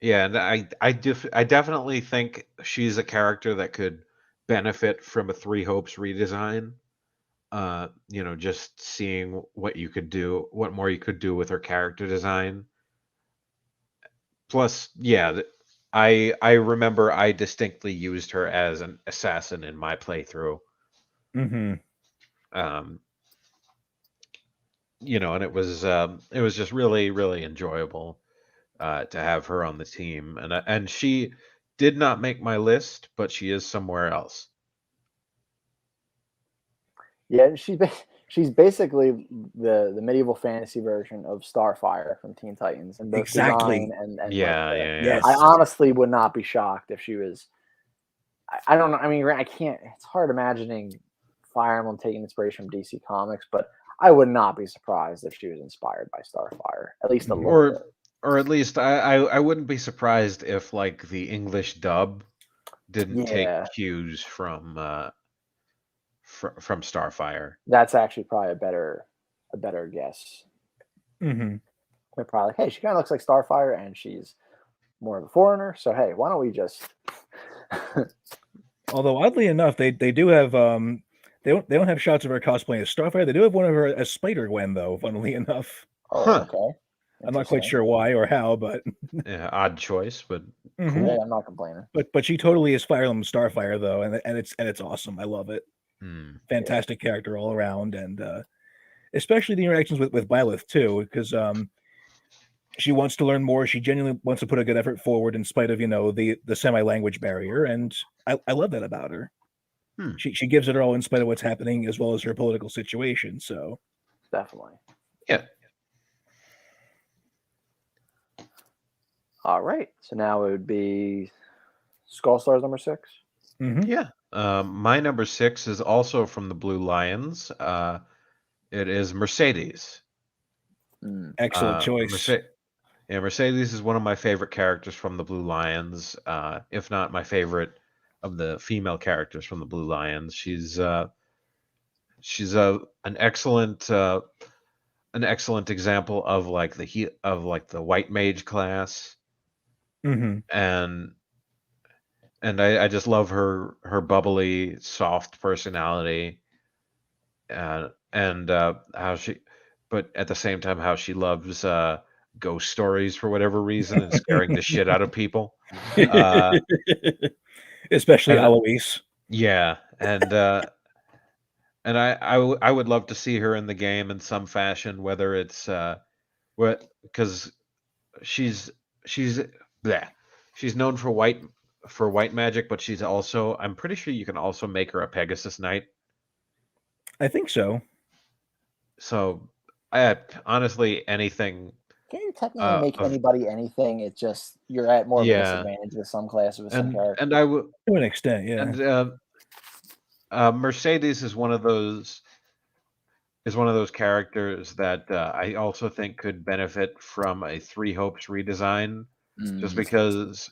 yeah, and I definitely think she's a character that could benefit from a Three Hopes redesign. Just seeing what more you could do with her character design. Plus, yeah, I remember I distinctly used her as an assassin in my playthrough. Mm-hmm. And it was just really, really enjoyable to have her on the team, and she did not make my list, but she is somewhere else. Yeah, she's basically the medieval fantasy version of Starfire from Teen Titans, and both Exactly. design and Yeah. Yes. I honestly would not be shocked if she was. I don't know. I mean, I can't. It's hard imagining Fire Emblem taking inspiration from DC Comics, but I would not be surprised if she was inspired by Starfire, at least a little bit. Or at least I wouldn't be surprised if like the English dub didn't take cues from Starfire. That's actually probably a better guess. Mm-hmm. They're probably, hey, she kind of looks like Starfire, and she's more of a foreigner. So hey, why don't we just? Although oddly enough, they do have they don't have shots of her cosplaying as Starfire. They do have one of her as Spider-Gwen, though. Funnily enough. Oh, okay. I'm not quite sure why or how, but yeah, odd choice, but cool. Hey, I'm not complaining. But she totally is Fire Emblem Starfire though, and it's awesome. I love it. Fantastic character all around, and especially the interactions with Byleth too, because she wants to learn more. She genuinely wants to put a good effort forward in spite of the semi-language barrier, and I love that about her. She gives it all in spite of what's happening, as well as her political situation. So definitely, yeah. All right, so now it would be Skullstars number 6. Mm-hmm. Yeah, my number 6 is also from the Blue Lions. It is Mercedes. Excellent choice. Mercedes is one of my favorite characters from the Blue Lions, if not my favorite of the female characters from the Blue Lions. She's an excellent example of the white mage class. Mm-hmm. And I just love her bubbly, soft personality, and how she, but at the same time how she loves ghost stories for whatever reason and scaring the shit out of people, especially Eloise. Yeah, and I would love to see her in the game in some fashion, whether it's because she's bleh. She's known for white magic, but she's also, I'm pretty sure you can also make her a Pegasus Knight. I think so. So, honestly, anything. Can you technically make Of anybody anything? It's just you're at more of a disadvantage with some classes with some characters. and I would To an extent, yeah. and Mercedes is one of those characters that I also think could benefit from a Three Hopes redesign, just because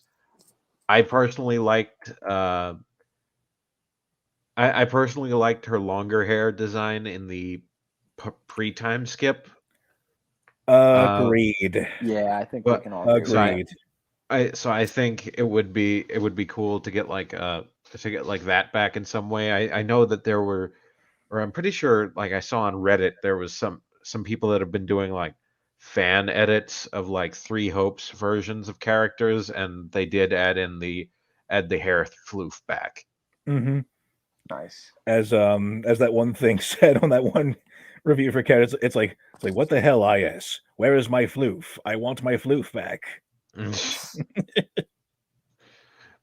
I personally liked I personally liked her longer hair design in the pre-time skip. Agreed. Yeah, I think we But can all agree. Agreed. I think it would be cool to get like that back in some way. I know that there were, or I'm pretty sure, like I saw on Reddit, there was some people that have been doing like fan edits of like Three Hopes versions of characters, and they did add the hair floof back. Mm-hmm. Nice. As that one thing said on that one review for characters, it's like what the hell, IS? Where is my floof? I want my floof back.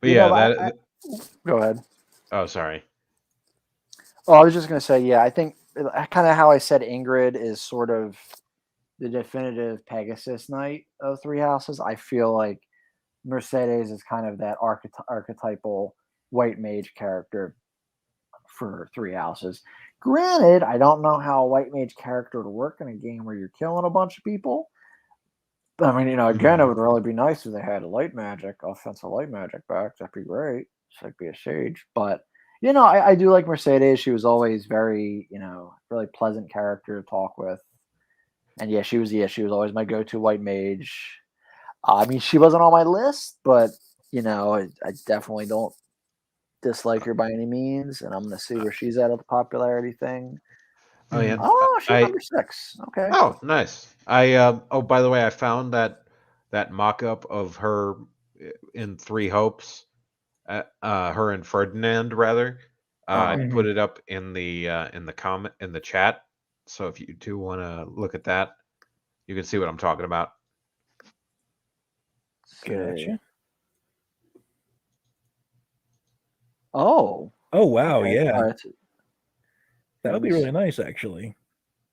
But You yeah, know, go ahead. Oh, sorry. Oh, I was just going to say, yeah, I think kind of how I said Ingrid is sort of the definitive Pegasus Knight of Three Houses. I feel like Mercedes is kind of that archetypal white mage character for Three Houses. Granted, I don't know how a white mage character would work in a game where you're killing a bunch of people. I mean, again, it would really be nice if they had offensive light magic back. That'd be great. Just like be a sage. But, I do like Mercedes. She was always very, really pleasant character to talk with. And yeah, she was always my go-to white mage. I mean, she wasn't on my list, but, I definitely don't dislike her by any means. And I'm going to see where she's at the popularity thing. Oh yeah. Oh, she's number 6. Okay. Oh, nice. By the way, I found that mock-up of her in Three Hopes, her and Ferdinand rather. I put it up in the chat. So if you do want to look at that, you can see what I'm talking about. Gotcha. Oh. Oh wow, okay. yeah. Right. That would be really nice, actually.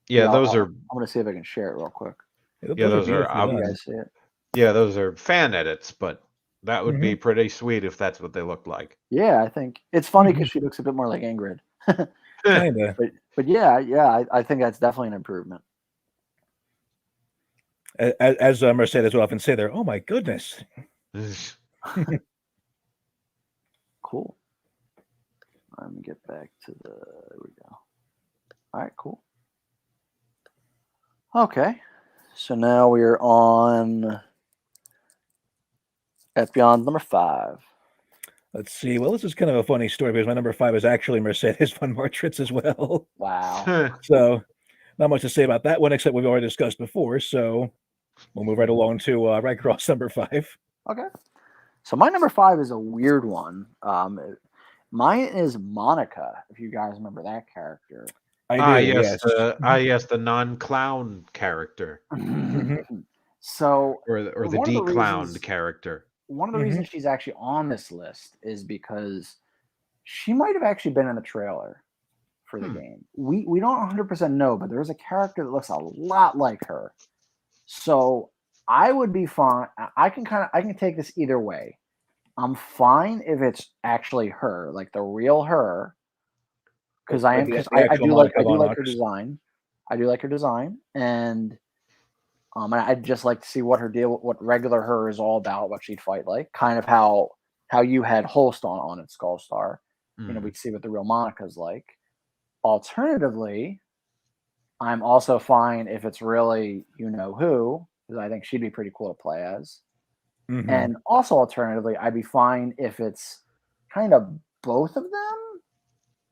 Yeah, I'm are. I'm gonna see if I can share it real quick. Yeah, those are. You guys see it? Yeah, those are fan edits, but that would be pretty sweet if that's what they looked like. Yeah, I think it's funny because she looks a bit more like Ingrid. Kinda. But yeah, I think that's definitely an improvement. As Mercedes would often say there, oh my goodness. Cool. Let me get back to there we go. All right, cool. Okay. So now we are on Epyon number 5. Let's see. Well, this is kind of a funny story because my number 5 is actually Mercedes von Martritz as well. Wow. So not much to say about that one, except we've already discussed before. So we'll move right along to right across number 5. Okay. So my number 5 is a weird one. Mine is Monica, if you guys remember that character. I do, yes. Yes, the non-clown character. So, or the de-clowned character. One of the reasons she's actually on this list is because she might have actually been in the trailer for the game. We don't 100% know, but there's a character that looks a lot like her. So I would be fine. I can take this either way. I'm fine if it's actually her, like the real her, because I do like her design. I do like her design, and I'd just like to see what regular her is all about, what she'd fight like, kind of how you had Holst on at Skullstar. We'd see what the real Monica's like. Alternatively, I'm also fine if it's really who, because I think she'd be pretty cool to play as. And also, alternatively, I'd be fine if it's kind of both of them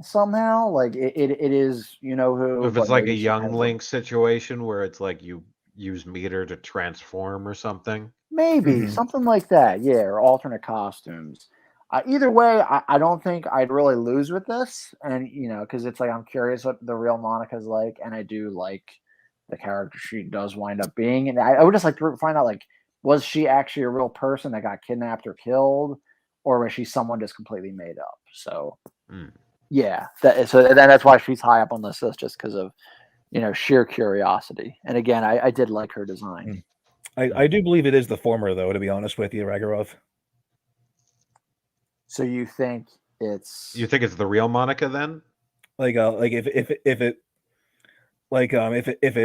somehow. Like it is, who. If it's like a young Link situation where it's like you use meter to transform or something. Maybe something like that, yeah, or alternate costumes. Either way, I don't think I'd really lose with this, and because it's like I'm curious what the real Monica's like, and I do like the character she does wind up being, and I would just like to find out like was she actually a real person that got kidnapped or killed, or was she someone just completely made up? So, yeah, so then that's why she's high up on this list, just because of sheer curiosity. And again, I did like her design. I do believe it is the former, though. To be honest with you, Ragorov. So you think it's the real Monica then? Like if it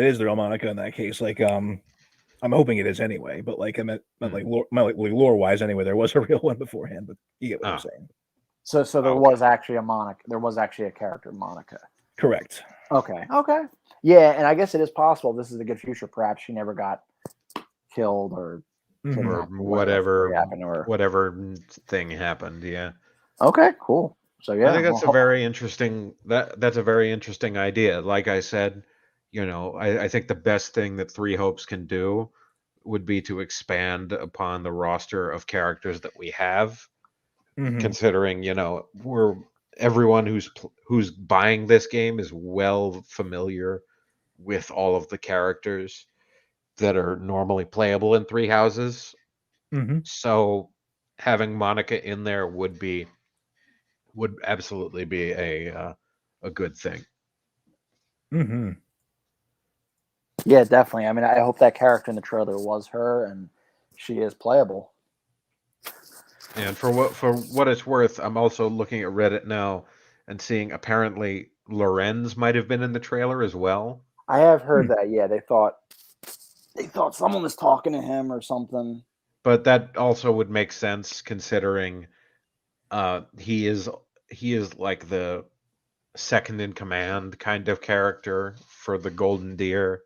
is the real Monica in that case, I'm hoping it is anyway. But I meant like lore wise anyway, there was a real one beforehand. But you get what I'm saying. So there was actually a Monica. There was actually a character Monica. Correct. Okay. Yeah, and I guess it is possible. This is a good future. Perhaps she never got killed or whatever happened, or whatever thing happened. Yeah. Okay. Cool. So yeah, I think that's a very interesting. That's a very interesting idea. Like I said, I think the best thing that Three Hopes can do would be to expand upon the roster of characters that we have. Considering everyone who's buying this game is well familiar with all of the characters that are normally playable in Three Houses. So having Monica in there would absolutely be a good thing. Yeah, definitely. I mean, I hope that character in the trailer was her, and she is playable. And for what it's worth, I'm also looking at Reddit now and seeing apparently Lorenz might have been in the trailer as well. I have heard that. Yeah, they thought someone was talking to him or something. But that also would make sense considering he is like the second in command kind of character for the Golden Deer.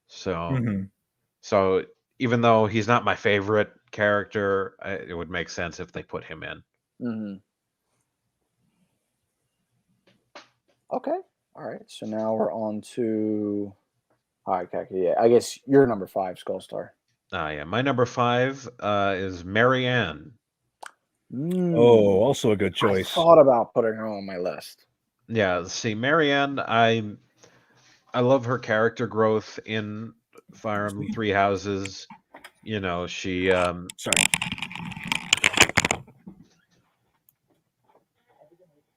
So so even though he's not my favorite character, it would make sense if they put him in. Okay. All right. So now we're on to. All right, Kaki. Yeah, I guess you're number 5, Skullstar. Yeah. My number 5 is Marianne. Oh, also a good choice. I thought about putting her on my list. Yeah. See, Marianne, I love her character growth in Fire Emblem Three Houses. She sorry.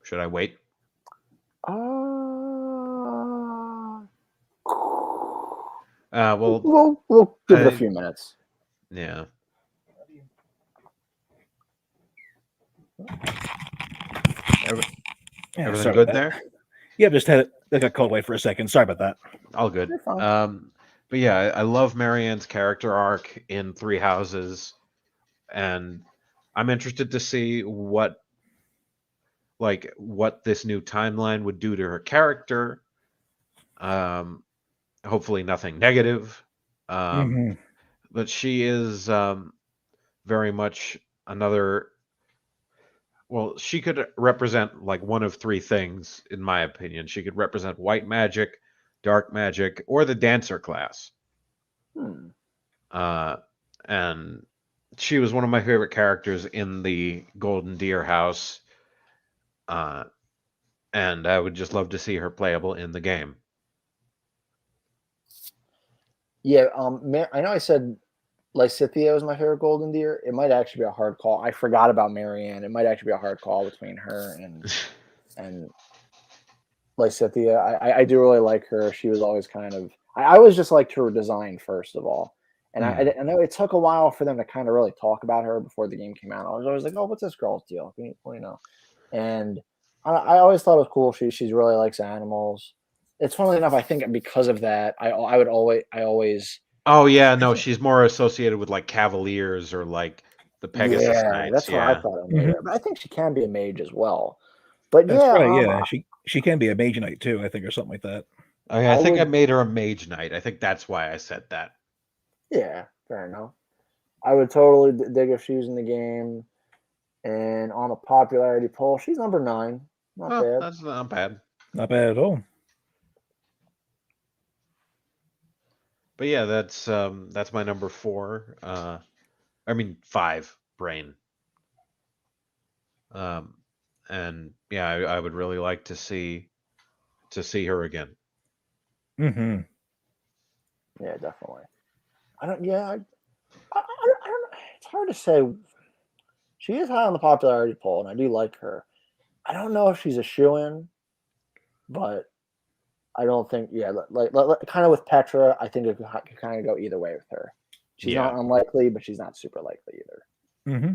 Should I wait? We'll give it a few minutes. Yeah. Everything good there? Yeah, just had it. I got called away for a second. Sorry about that. All good. But yeah, I love Marianne's character arc in Three Houses, and I'm interested to see what this new timeline would do to her character. Hopefully nothing negative. But she is very much another. Well, she could represent like one of three things, in my opinion. She could represent white magic, dark magic, or the dancer class. And she was one of my favorite characters in the Golden Deer house. And I would just love to see her playable in the game. Yeah, I know I said Lycithia was my favorite Golden Deer. It might actually be a hard call. I forgot about Marianne. It might actually be a hard call between her and Lycithia. I do really like her. She was always kind of. I always just liked her design first of all, and I know it took a while for them to kind of really talk about her before the game came out. I was always like, "Oh, what's this girl's deal?" And I always thought it was cool. She really likes animals. It's funnily enough, I think because of that, I always. Oh yeah, no, she's more associated with like Cavaliers or like the Pegasus Knights. That's what I thought. But I think she can be a mage as well. But that's right. She can be a mage knight too, I think, or something like that. I think I made her a mage knight. I think that's why I said that. Yeah, fair enough. I would totally dig if she was in the game. And on a popularity poll, she's number 9. Not bad. That's not bad. Not bad at all. But yeah, that's my number 4. 5, Brain. And yeah, I would really like to see her again. Yeah, definitely. I hard to say. She is high on the popularity poll, and I do like her. I don't know if she's a shoo-in, but I don't think. Yeah, like kind of with Petra, I think it could kind of go either way with her. She's not unlikely, but she's not super likely either. Mm-hmm.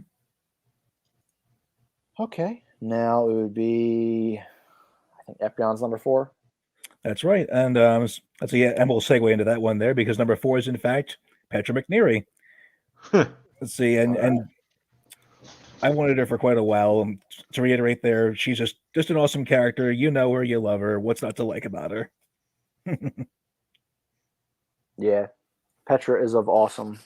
Okay, now it would be, I think Epyon's number 4. That's right, and and we'll segue into that one there because number 4 is in fact Petra McNeary. Let's see, and I wanted her for quite a while. To reiterate, there, she's just an awesome character. You know her, you love her. What's not to like about her? Yeah, Petra is of awesome.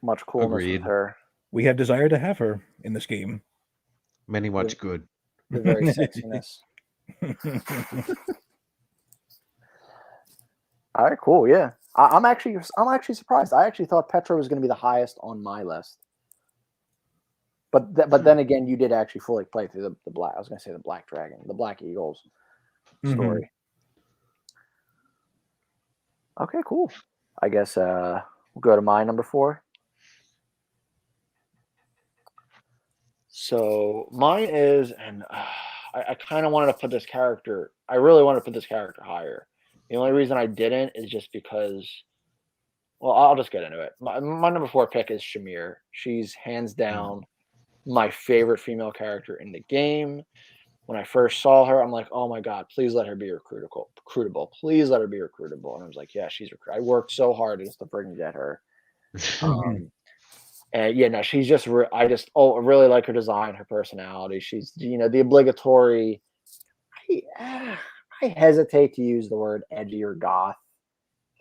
Much coolness with her. We have desire to have her in this game. Much good. The very sexiness. All right, cool. Yeah, I'm actually surprised. I actually thought Petra was going to be the highest on my list. But then again, you did actually fully play through the Black. I was going to say the Black Dragon, the Black Eagles story. Okay, cool. I guess we'll go to my number 4. So mine is, and I kind of wanted to put this character. I really wanted to put this character higher. The only reason I didn't is just because. Well, I'll just get into it. My number 4 pick is Shamir. She's hands down my favorite female character in the game. When I first saw her, I'm like, oh my God, please let her be recruitable. Please let her be recruitable. And I was like, yeah, she's recruitable. I worked so hard just to get her. And yeah, no, she's just, I really like her design, her personality. She's, the obligatory, I hesitate to use the word edgy or goth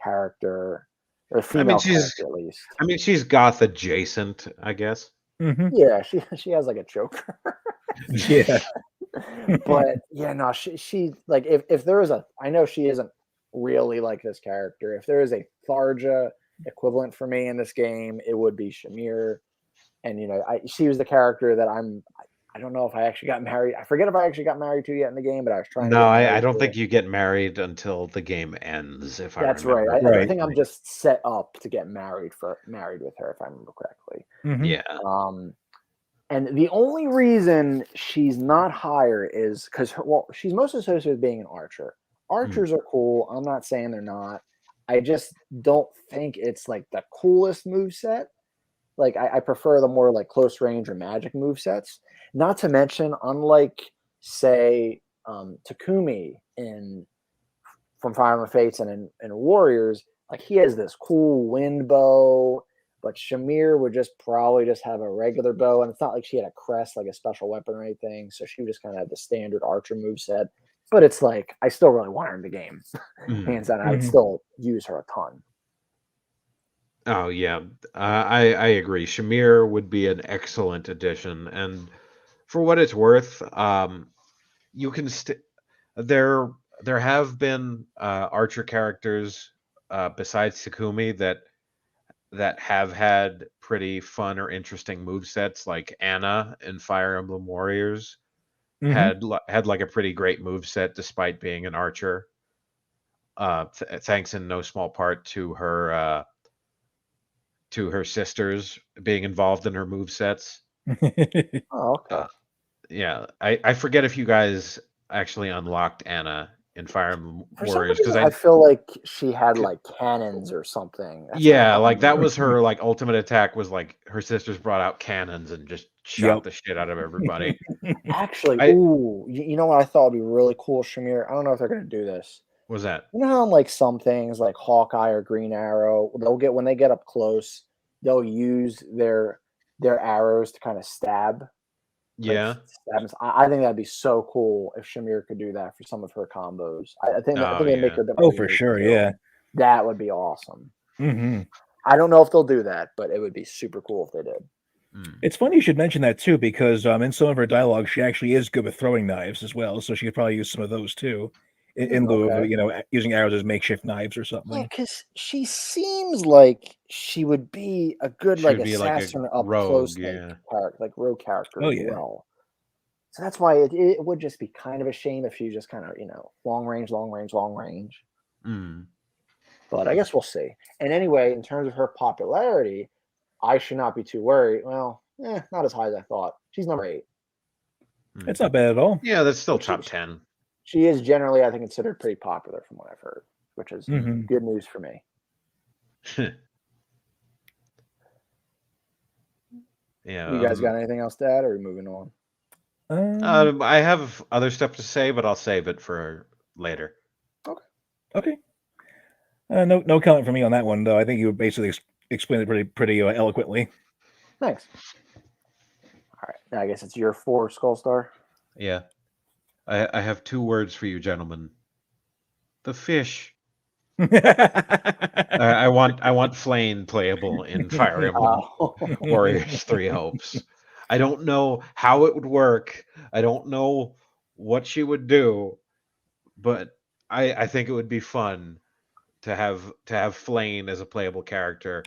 character, or female character at least. I mean, she's goth adjacent, I guess. Mm-hmm. Yeah, she has like a choker. Yeah. But yeah, no, she like if there is I know she isn't really like this character. If there is a Tharja equivalent for me in this game, it would be Shamir. And she was the character that I don't know if I actually got married. I forget if I actually got married to yet in the game, but I was trying to. No, I don't think you get married until the game ends. If that's I remember right. I think I'm just set up to get married with her, if I remember correctly. Mm-hmm. Yeah. And the only reason she's not higher is because she's most associated with being an archer. Archers are cool. I'm not saying they're not. I just don't think it's like the coolest moveset. Like I prefer the more like close range or magic movesets. Not to mention, unlike say Takumi from Fire Emblem Fates and in Warriors, like he has this cool wind bow. But Shamir would probably have a regular bow, and it's not like she had a crest, like a special weapon or anything. So she would just kind of have the standard archer moveset. But it's like I still really want her in the game, hands down. I would still use her a ton. Oh yeah, I agree. Shamir would be an excellent addition, and for what it's worth, you can there have been archer characters besides Takumi that have had pretty fun or interesting movesets, like Anna in Fire Emblem Warriors had like a pretty great moveset despite being an archer. Thanks in no small part to her sisters being involved in her movesets. Oh, okay. Yeah, I forget if you guys actually unlocked Anna in Fire Emblem Warriors, because I feel like she had like cannons or something. Yeah, like that was her like ultimate attack, was like her sisters brought out cannons and just shot the shit out of everybody. Actually, you know what I thought would be really cool, Shamir? I don't know if they're gonna do this. What was that? You know how like some things like Hawkeye or Green Arrow, when they get up close, they'll use their arrows to kind of stab. Yeah, I think that'd be so cool if Shamir could do that for some of her combos. I think they'd make her. For sure, yeah. That would be awesome. Mm-hmm. I don't know if they'll do that, but it would be super cool if they did. It's funny you should mention that too, because in some of her dialogue, she actually is good with throwing knives as well. So she could probably use some of those too, in lieu of using arrows as makeshift knives or something. Yeah, because she seems like she would be a good assassin up close, like rogue character as well. So that's why it would just be kind of a shame if she just kind of long range. But I guess we'll see. And anyway, in terms of her popularity, I should not be too worried. Well, not as high as I thought. She's number 8. It's not bad at all. Yeah, that's still top 10. She is generally, I think, considered pretty popular from what I've heard, which is Mhm. good news for me. Yeah. You guys got anything else to add, or are we moving on? I have other stuff to say, but I'll save it for later. Okay. No comment from me on that one, though. I think you basically explained it pretty eloquently. Thanks. All right. Now I guess it's your 4 Skullstar. Yeah. I have 2 words for you, gentlemen. The fish. I want Flame playable in Fire Emblem Warriors 3 Hopes. I don't know how it would work. I don't know what she would do, but I think it would be fun to have Flame as a playable character.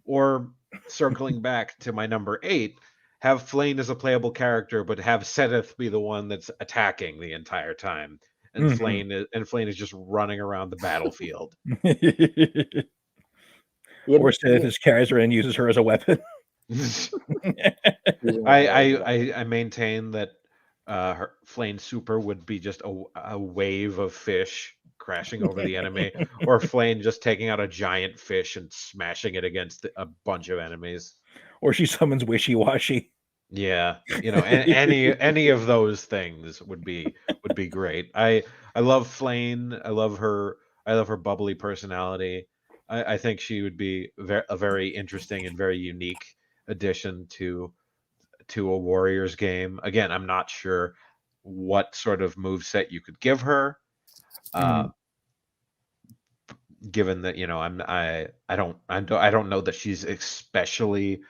Or circling back to my number 8, have Flame as a playable character, but have Sedith be the one that's attacking the entire time. And Flame is just running around the battlefield. Or Sedith just carries her and uses her as a weapon. I maintain that her Flame Super would be just a wave of fish crashing over the enemy, or Flame just taking out a giant fish and smashing it against a bunch of enemies. Or she summons Wishy-Washy. Yeah, any of those things would be great. I love Flame. I love her bubbly personality. I think she would be a very interesting and very unique addition to a Warriors game. Again, I'm not sure what sort of moveset you could give her. Given that I don't know that she's especially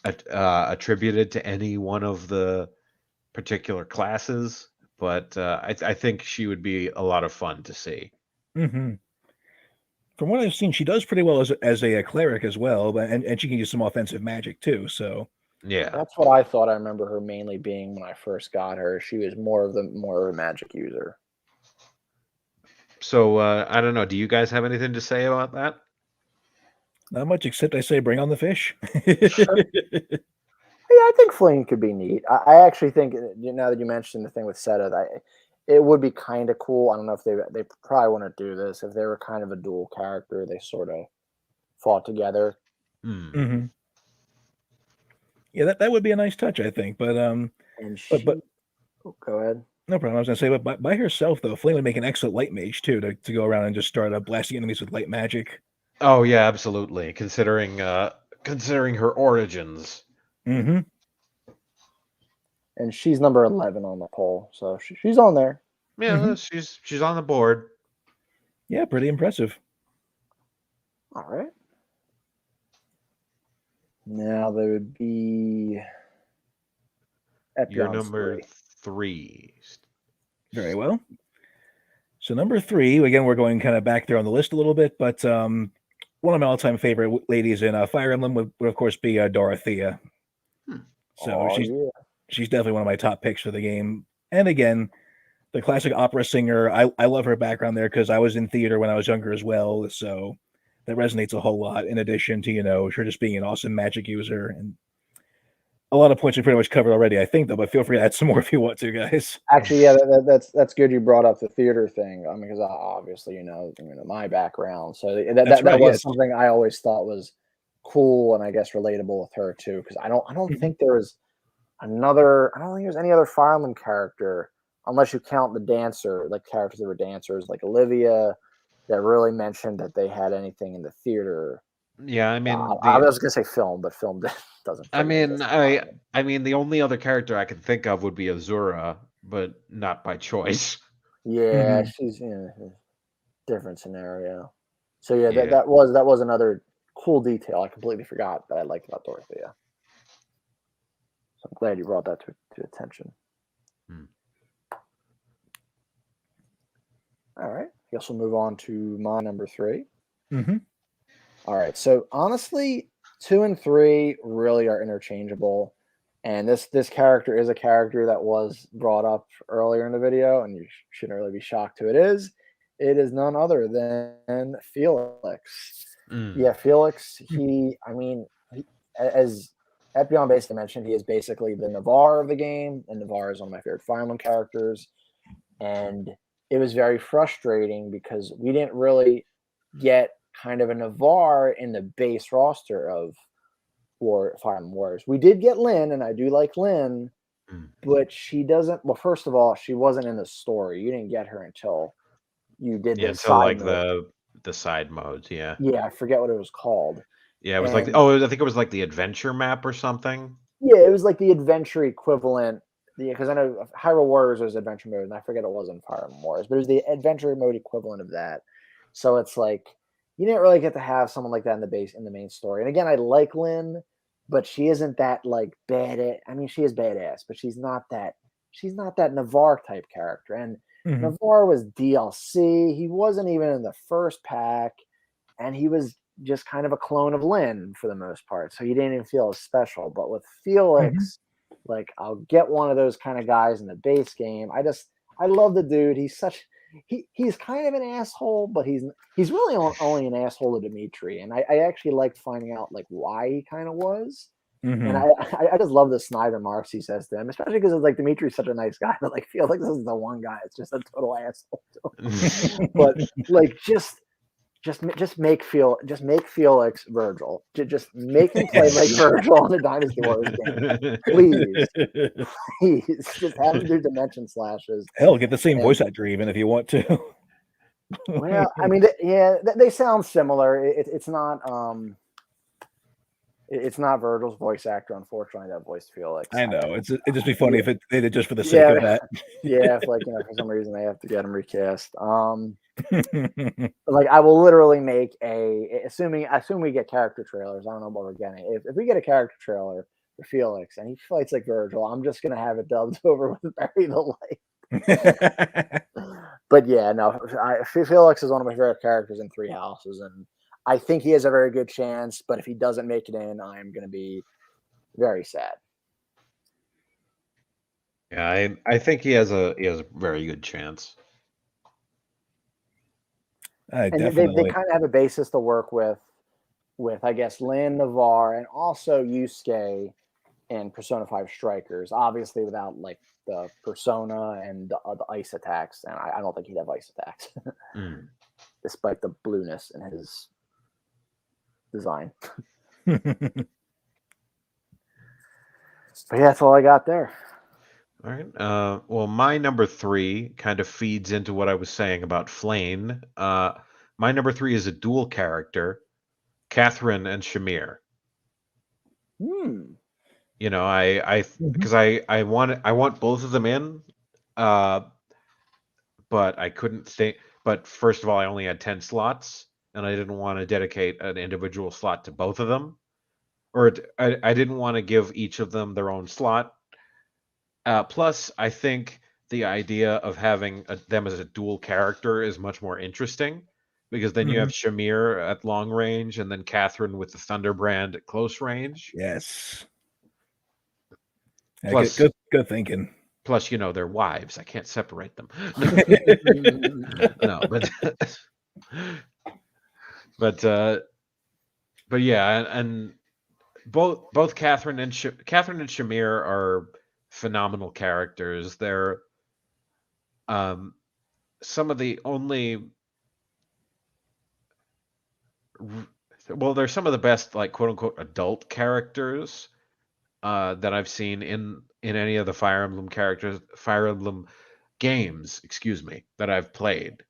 attributed to any one of the particular classes, but I think she would be a lot of fun to see. Mm-hmm. From what I've seen, she does pretty well as a cleric as well, and she can use some offensive magic too. So yeah, that's what I thought. I remember her mainly being when I first got her. She was more of a magic user. So I don't know. Do you guys have anything to say about that? Not much, except I say bring on the fish. Yeah, I think Flame could be neat. I actually think, now that you mentioned the thing with Sedith, it would be kind of cool. I don't know if they probably want to do this. If they were kind of a dual character, they sort of fought together. Mm-hmm. Yeah, that would be a nice touch, I think. But go ahead. No problem. I was going to say, but by herself though, Flame would make an excellent light mage too, to go around and just start blasting enemies with light magic. Oh yeah, absolutely. Considering her origins. Mm-hmm. And she's number 11 on the poll, so she's on there. Yeah, she's on the board. Yeah, pretty impressive. All right. Now there would be Epyon. You're number 3. Very well. So number 3, again, we're going kind of back there on the list a little bit, but one of my all-time favorite ladies in Fire Emblem would of course be Dorothea. So she's definitely one of my top picks for the game. And again, the classic opera singer. I love her background there because I was in theater when I was younger as well. So that resonates a whole lot, in addition to, her just being an awesome magic user. And a lot of points we pretty much covered already, I think, though, but feel free to add some more if you want to, guys. Actually, yeah, that's good you brought up the theater thing. I mean, because obviously, my background. So that was something I always thought was cool and I guess relatable with her too. Because I don't think there's any other Fire Emblem character, unless you count the dancer, like characters that were dancers, like Olivia, that really mentioned that they had anything in the theater. Yeah, I mean, I was gonna say film, but film doesn't. I mean, the only other character I can think of would be Azura, but not by choice. Yeah, she's in a different scenario. So yeah, that was another cool detail I completely forgot that I liked about Dorothea. So I'm glad you brought that to attention. All right, I guess we'll move on to my number 3. Mm-hmm. All right, so honestly, 2 and 3 really are interchangeable, and this character is a character that was brought up earlier in the video, and you shouldn't really be shocked who it is. It is none other than Felix. Yeah, Felix. as Epyon basically mentioned, he is basically the Navarre of the game, and Navarre is one of my favorite Fire Emblem characters. And it was very frustrating because we didn't really get kind of a Navarre in the base roster of Fire Emblem Warriors. We did get Lynn, and I do like Lynn, but she doesn't. Well, first of all, she wasn't in the story. You didn't get her until you did the until side like mode. the side modes. Yeah. Yeah, I forget what it was called. Yeah, it was like And I think it was like the adventure map or something. yeah, it was like the adventure equivalent. Because I know Hyrule Warriors was adventure mode, and I forget it wasn't Fire Emblem Warriors, but it was the adventure mode equivalent of that. So it's like you didn't really get to have someone like that in the main story. And again, I like Lynn, but she isn't that like bad. I mean, she is badass, but she's not that Navarre type character. And Navarre was DLC. He wasn't even in the first pack, and he was just kind of a clone of Lynn for the most part. So you didn't even feel as special. But with Felix, like I'll get one of those kind of guys in the base game. I love the dude. He's kind of an asshole, but he's really only an asshole to Dimitri. And I actually liked finding out like why he kind of was. And I just love the snide remarks he says to him, especially because it's like Dimitri's such a nice guy, but like feel like this is the one guy. It's just a total asshole to him. But like just make Felix Virgil. Just make him play like Virgil on the Dynasty Warriors game. Please. Just have him do dimension slashes. Hell, get the same voice actor even if you want to. Well, I mean, they sound similar. It's not it's not Virgil's voice actor, unfortunately. That voiced Felix. I know it'd just be funny if they did just for the sake of that. Yeah, if like for some reason they have to get him recast. Like I will literally make assuming we get character trailers. I don't know what we're getting. If we get a character trailer for Felix and he fights like Virgil, I'm just gonna have it dubbed over with Bury the Light. But yeah, no, Felix is one of my favorite characters in Three Houses, and I think he has a very good chance. But if he doesn't make it in, I'm gonna be very sad. Yeah, I think he has a very good chance. And they kind of have a basis to work with I guess Lynn, Navarre, and also Yusuke and Persona 5 Strikers. Obviously, without like the Persona and the ice attacks, and I don't think he'd have ice attacks, despite the blueness in his design. But yeah, that's all I got there. All right. Well, my number 3 kind of feeds into what I was saying about Flame. My number 3 is a dual character, Catherine and Shamir. You know, because I want both of them in, but I couldn't think. But first of all, I only had 10 slots, and I didn't want to dedicate an individual slot to both of them, or I didn't want to give each of them their own slot. Plus, I think the idea of having them as a dual character is much more interesting, because then you have Shamir at long range and then Catherine with the Thunderbrand at close range. Yes. Plus, good thinking. Plus, they're wives. I can't separate them. No, but yeah, and both Catherine and Shamir are phenomenal characters. They're some of the only they're some of the best, like, quote unquote adult characters that I've seen in any of the Fire Emblem games, that I've played.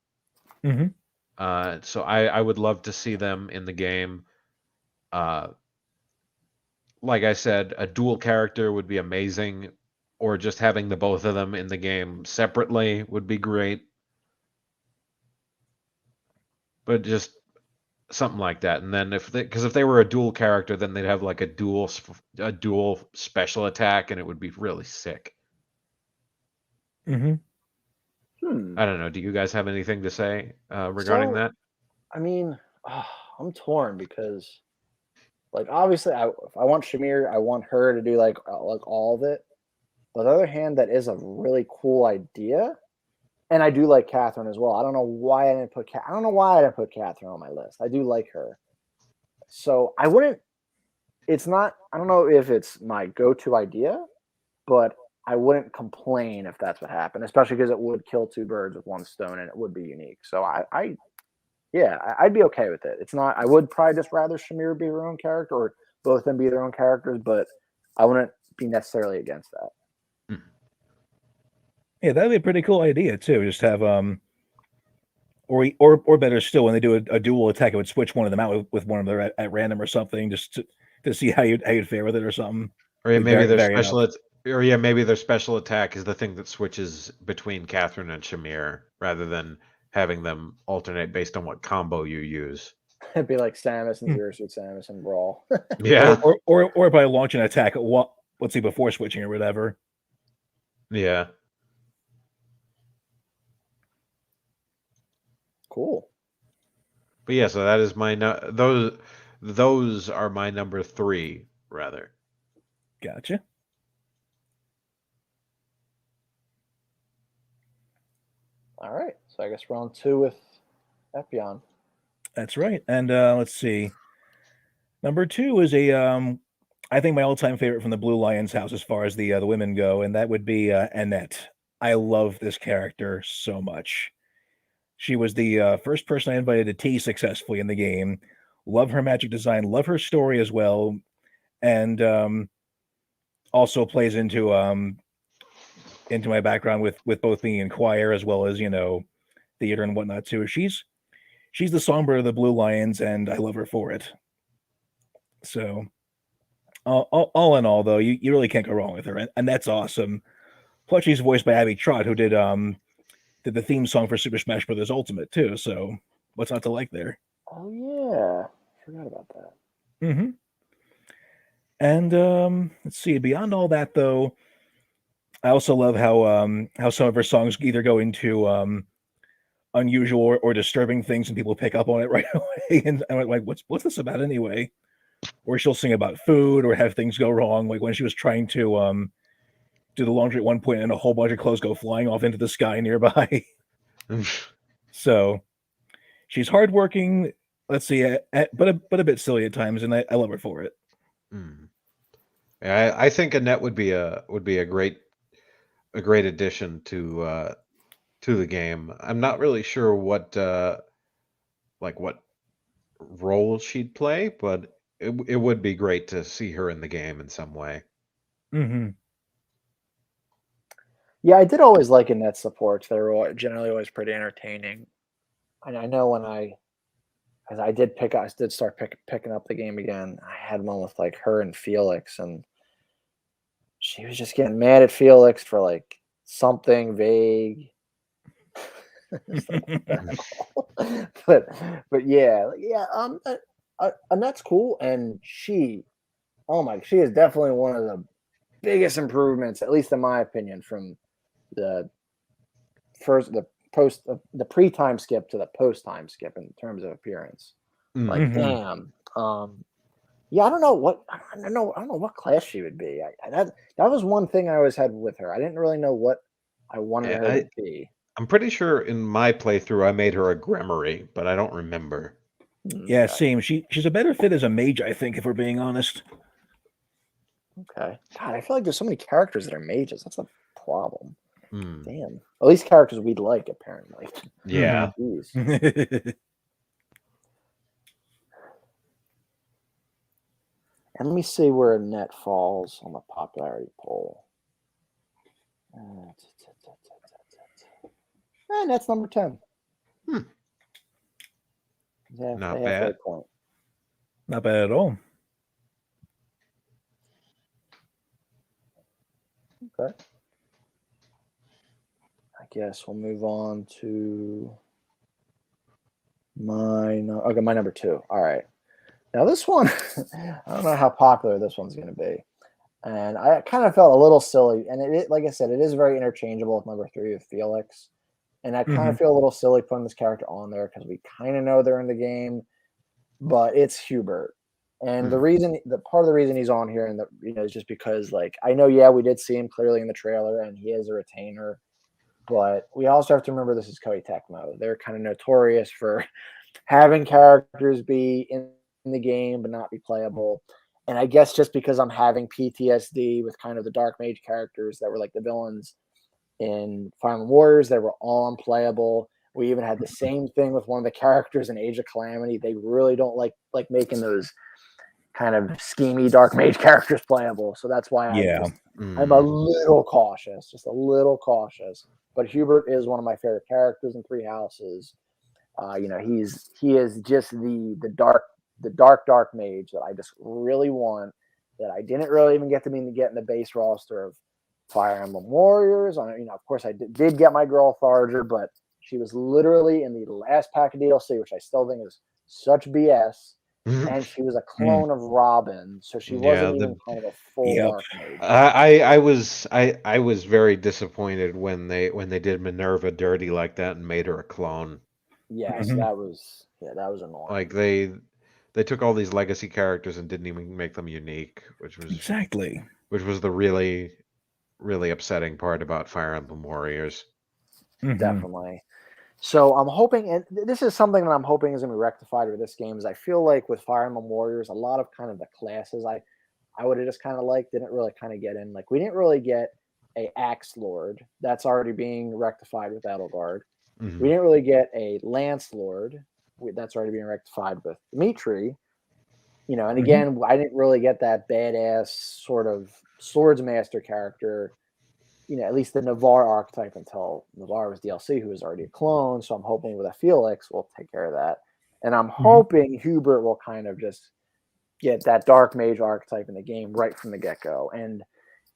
So I would love to see them in the game. Like I said, a dual character would be amazing, or just having the both of them in the game separately would be great. But just something like that. And then because if they were a dual character, then they'd have like a dual special attack, and it would be really sick. I don't know. Do you guys have anything to say regarding that? I mean, I'm torn because, like, obviously, if I want Shamir, I want her to do like all of it. But on the other hand, that is a really cool idea, and I do like Catherine as well. I don't know why I didn't put Catherine on my list. I do like her, so I wouldn't it's not. I don't know if it's my go-to idea, but I wouldn't complain if that's what happened, especially because it would kill two birds with one stone and it would be unique. So I'd be okay with it. It's not. I would probably just rather Shamir be her own character or both of them be their own characters, but I wouldn't be necessarily against that. Yeah, that'd be a pretty cool idea too. Just have or better still, when they do a dual attack, it would switch one of them out with one of them at random or something, just to see how you'd fare with it or something. Or yeah, Like, maybe their vary it special up. maybe their special attack is the thing that switches between Catherine and Shamir, rather than having them alternate based on what combo you use. It'd be like Samus and Zero Suit Samus and Brawl. Yeah. Or by launching an attack, let's see, before switching or whatever. Yeah. Cool. But yeah, so that is my those are my number 3, rather. Gotcha. All right. So I guess we're on 2 with Epyon. That's right. And let's see. Number 2 is I think my all-time favorite from the Blue Lion's house as far as the women go, and that would be Annette. I love this character so much. She was the first person I invited to tea successfully in the game. Love her magic design, love her story as well, and also plays into my background with both being in choir as well as theater and whatnot too. She's the songbird of the Blue Lions, and I love her for it. So, all in all, though, you really can't go wrong with her, and that's awesome. Plus, she's voiced by Abby Trott, who did the theme song for Super Smash Bros. Ultimate too. So, what's not to like there? Oh yeah, forgot about that. Mm-hmm. And let's see. Beyond all that, though, I also love how some of her songs either go into unusual or disturbing things, and people pick up on it right away. And I'm like, what's this about anyway? Or she'll sing about food or have things go wrong, like when she was trying to do the laundry at one point and a whole bunch of clothes go flying off into the sky nearby. So she's hardworking. Let's see, but a bit silly at times, and I love her for it. Yeah, I think Annette would be a great addition to the game. I'm not really sure what role she'd play, but it would be great to see her in the game in some way. Mm-hmm. Yeah, I did always like Annette supports. They were generally always pretty entertaining. And I know when I did start picking up the game again, I had one with like her and Felix, and she was just getting mad at Felix for like something vague. but yeah, Annette's cool, and she is definitely one of the biggest improvements, at least in my opinion, from the pre-time skip to the post-time skip in terms of appearance. Like, damn. Yeah, I don't know what class she would be. That was one thing I always had with her. I didn't really know what I wanted her to be. I'm pretty sure in my playthrough I made her a Gremory, but I don't remember. Yeah, same. She's a better fit as a mage, I think, if we're being honest. Okay. God, I feel like there's so many characters that are mages. That's a problem. Damn. At least characters we'd like, apparently. Yeah. And let me see where Annette falls on the popularity poll. And that's number 10. Not bad. Point. Not bad at all. Okay. I guess we'll move on to my number 2. All right. Now this one, I don't know how popular this one's going to be. And I kind of felt a little silly. And it, like I said, it is very interchangeable with number 3 with Felix. And I kind of feel a little silly putting this character on there because we kind of know they're in the game. But it's Hubert. And part of the reason he's on here, and is just because, like, I know, we did see him clearly in the trailer, and he is a retainer. But we also have to remember this is Koei Tecmo. They're kind of notorious for having characters be in the game but not be playable. And I guess just because I'm having PTSD with kind of the Dark Mage characters that were like the villains in Fire Emblem Warriors, they were all unplayable. We even had the same thing with one of the characters in Age of Calamity. They really don't like making those kind of schemy Dark Mage characters playable. So that's why I'm a little cautious, just a little cautious. But Hubert is one of my favorite characters in Three Houses. He is just the dark mage that I just really want, that I didn't really even get in the base roster of Fire Emblem Warriors. Of course I did get my girl Tharja, but she was literally in the last pack of DLC, which I still think is such BS. And she was a clone of Robin, so she wasn't even kind of a full dark mage. I was very disappointed when they did Minerva dirty like that and made her a clone. Yes, that was annoying. Like they took all these legacy characters and didn't even make them unique, which was the really, really upsetting part about Fire Emblem Warriors. Definitely. So I'm hoping, and this is something that I'm hoping is going to be rectified with this game, is I feel like with Fire Emblem Warriors, a lot of kind of the classes I would have just kind of didn't really kind of get in. Like we didn't really get a Axe Lord. That's already being rectified with Edelgard. We didn't really get a Lance Lord. That's already being rectified with Dimitri. And again, I didn't really get that badass sort of swordsmaster character, at least the Navarre archetype until Navarre was DLC, who was already a clone. So I'm hoping with a Felix, we'll take care of that. And I'm hoping Hubert will kind of just get that dark mage archetype in the game right from the get-go. And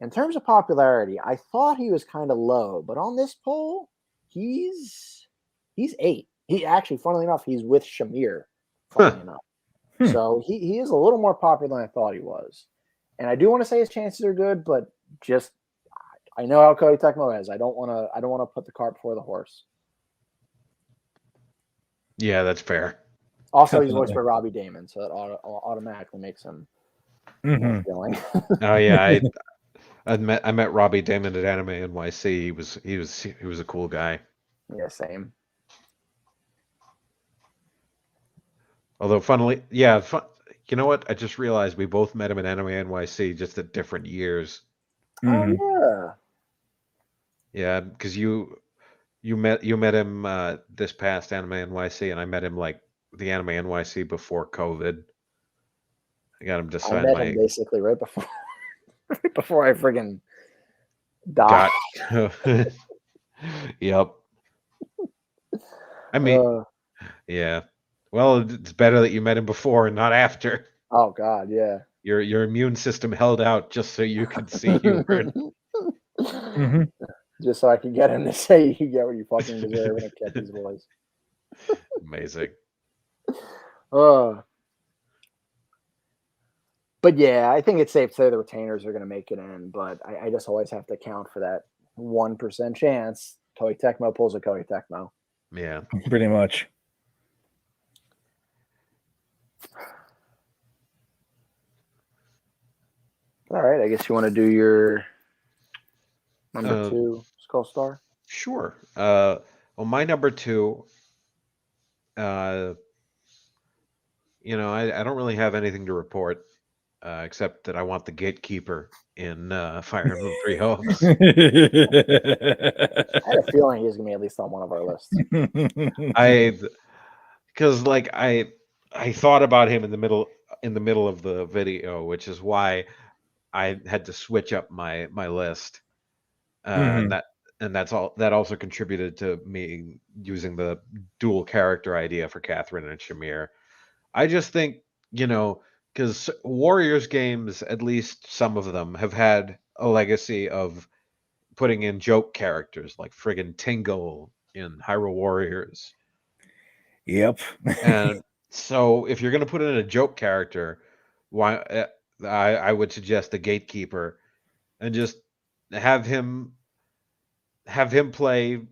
in terms of popularity, I thought he was kind of low, but on this poll, he's 8. He actually, funnily enough, he's with Shamir, funnily enough. So he is a little more popular than I thought he was. And I do want to say his chances are good, but just I know how Koei Tecmo is. I don't want to put the cart before the horse. Yeah, that's fair. Also, he's voiced by Robbie Damon, so that automatically makes him more feeling. Oh yeah, I met Robbie Damon at Anime NYC. He was a cool guy. Yeah, same. Although, funnily, you know what? I just realized we both met him at Anime NYC, just at different years. Oh yeah. Yeah, because you met him this past Anime NYC, and I met him like the Anime NYC before COVID. I got him to sign him basically right before I friggin' died. Yep. I mean, yeah. Well, it's better that you met him before and not after. Oh God, yeah. Your immune system held out just so you could see Hubert. Just so I could get him to say you get what you fucking deserve and kept his voice. Amazing. But yeah, I think it's safe to say the retainers are going to make it in, but I just always have to account for that 1% chance. Koei Tecmo pulls a Koei Tecmo. Yeah. Pretty much. All right, I guess you want to do your number 2 Skull Star? Sure. Well, my number 2, I don't really have anything to report, except that I want the Gatekeeper in Fire Emblem 3 Hopes. I had a feeling he was going to be at least on one of our lists. Because I thought about him in the middle of the video, which is why I had to switch up my list, and that also contributed to me using the dual character idea for Catherine and Shamir. I just think because Warriors games, at least some of them, have had a legacy of putting in joke characters like friggin' Tingle in Hyrule Warriors. Yep. And so if you're going to put in a joke character, why I would suggest the Gatekeeper, and just have him play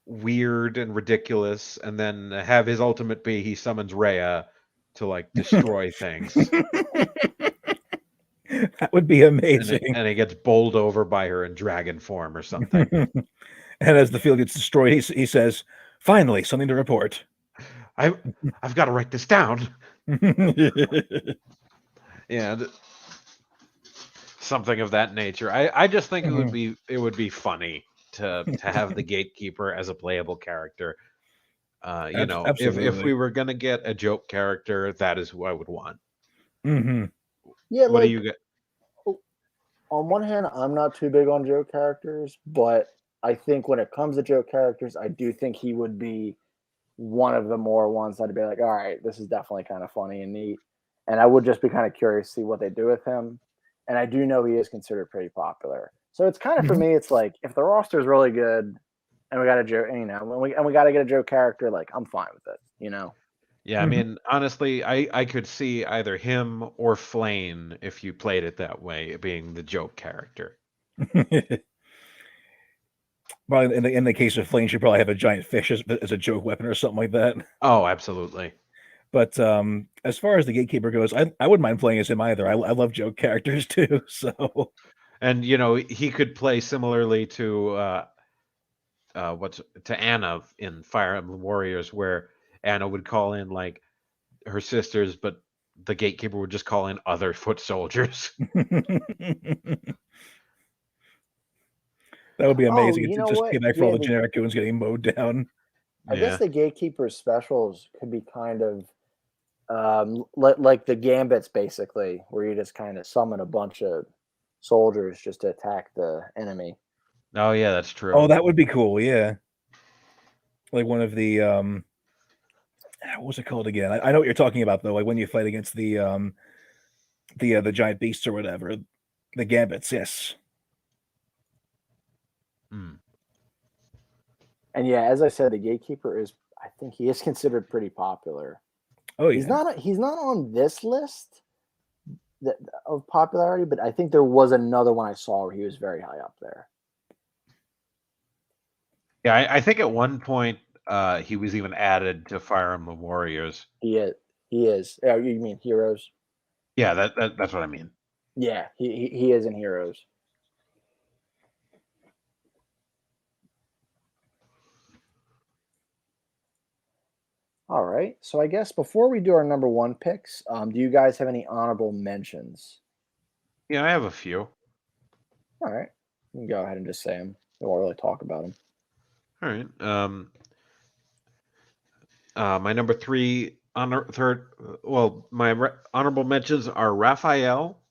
weird and ridiculous, and then have his ultimate be he summons Rhea to destroy things. That would be amazing. And he gets bowled over by her in dragon form or something. And as the field gets destroyed, he says, "Finally, something to report." I've got to write this down. Yeah, something of that nature. I just think it would be funny to have the gatekeeper as a playable character. If Absolutely. we were gonna get a joke character, that is who I would want. Mm-hmm. Yeah, What do like you get? on one hand, I'm not too big on joke characters, but I think when it comes to joke characters, I do think he would be one of the more ones that'd be like, all right, this is definitely kind of funny and neat. And I would just be kind of curious to see what they do with him. And I do know he is considered pretty popular. So it's kind of, for me, it's like, if the roster is really good and we got a joke, and we got to get a joke character, like, I'm fine with it, Yeah, I mean, honestly, I could see either him or Flane if you played it that way, being the joke character. Probably in the case of Flame, should probably have a giant fish as a joke weapon or something like that. Oh, absolutely. But as far as the gatekeeper goes, I wouldn't mind playing as him either. I love joke characters too. So, and he could play similarly to to Anna in Fire Emblem Warriors, where Anna would call in like her sisters, but the gatekeeper would just call in other foot soldiers. That would be amazing. you It's know just what? payback for all the generic goons getting mowed down. I guess the gatekeeper specials could be kind of like the gambits, basically, where you just kind of summon a bunch of soldiers just to attack the enemy. Oh yeah, that's true. Oh, that would be cool. Yeah, like one of the what was it called again? I know what you're talking about though. Like when you fight against the giant beasts or whatever, the gambits. Yes. Mm. And yeah, as I said, the gatekeeper I think he is considered pretty popular. Oh, yeah. He's not on this list of popularity, but I think there was another one I saw where he was very high up there. Yeah, I think at one point he was even added to Fire Emblem Warriors. He is. Oh, you mean Heroes? Yeah, that's what I mean. Yeah, he is in Heroes. All right. So I guess before we do our number one picks, do you guys have any honorable mentions? Yeah, I have a few. All right. You can go ahead and just say them. We won't really talk about them. All right. My number my honorable mentions are Raphael,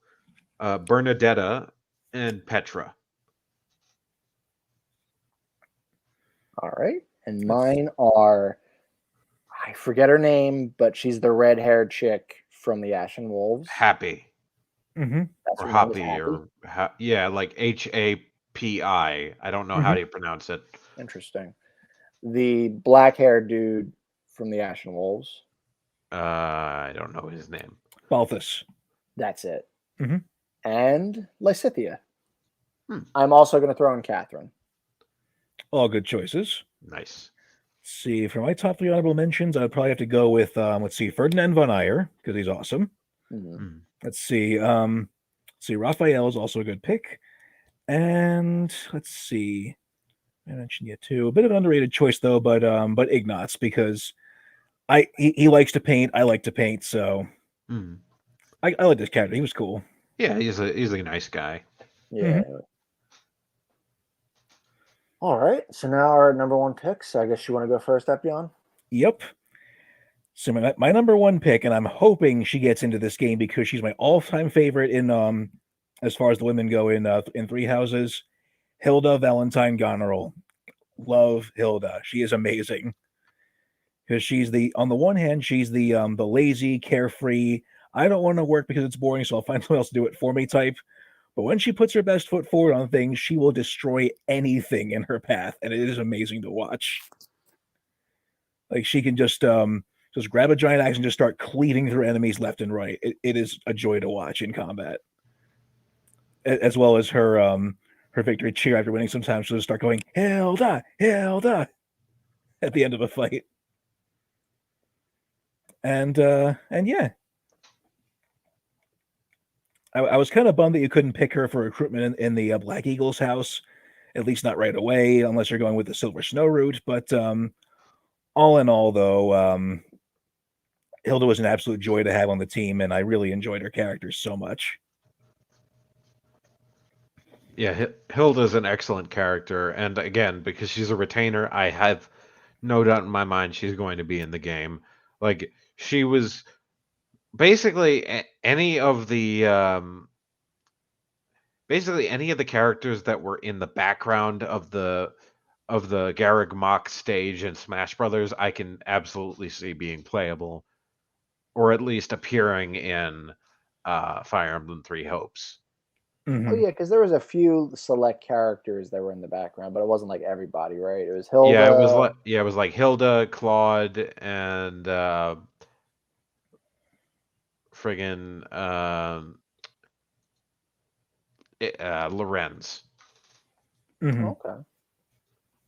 Bernadetta, and Petra. All right. And mine are, I forget her name, but she's the red-haired chick from the Ashen Wolves. Happy. Mm-hmm. Or Hoppy, or like Hapi. I don't know how do you pronounce it. Interesting. The black-haired dude from the Ashen Wolves. I don't know his name. Balthus. That's it. Mm-hmm. And Lycithia. I'm also going to throw in Catherine. All good choices. Nice. Let's see, for my top 3 honorable mentions, I would probably have to go with Ferdinand von Ayer, because he's awesome. Mm-hmm. Let's see. Raphael is also a good pick. And let's see. I mentioned you too. A bit of an underrated choice though, but Ignatz, because he likes to paint. I like to paint, so I like this character. He was cool. Yeah, he's a nice guy. Yeah. All right. So now our number one picks. I guess you want to go first, Epyon? Yep. So my number one pick, and I'm hoping she gets into this game because she's my all-time favorite in as far as the women go in Three Houses. Hilda Valentine Goneril. Love Hilda. She is amazing. Because she's on the one hand, she's the lazy, carefree, I don't want to work because it's boring, so I'll find someone else to do it for me type. But when she puts her best foot forward on things, she will destroy anything in her path, and it is amazing to watch. Like she can just grab a giant axe and just start cleaving through enemies left and right. It is a joy to watch in combat, as well as her victory cheer after winning. Sometimes she'll just start going Hilda, Hilda at the end of a fight, and yeah. I was kind of bummed that you couldn't pick her for recruitment in the Black Eagle's house, at least not right away, unless you're going with the Silver Snow route. But all in all, though, Hilda was an absolute joy to have on the team, and I really enjoyed her character so much. Yeah, Hilda's an excellent character, and again, because she's a retainer, I have no doubt in my mind she's going to be in the game. Like, she was basically any of the characters that were in the background of the Garreg Mach stage in Smash Brothers, I can absolutely see being playable, or at least appearing in Fire Emblem Three Hopes. Mm-hmm. Oh yeah, because there was a few select characters that were in the background, but it wasn't like everybody, right? It was Hilda. Yeah, it was like Hilda, Claude, and friggin' Lorenz Mm-hmm. Okay.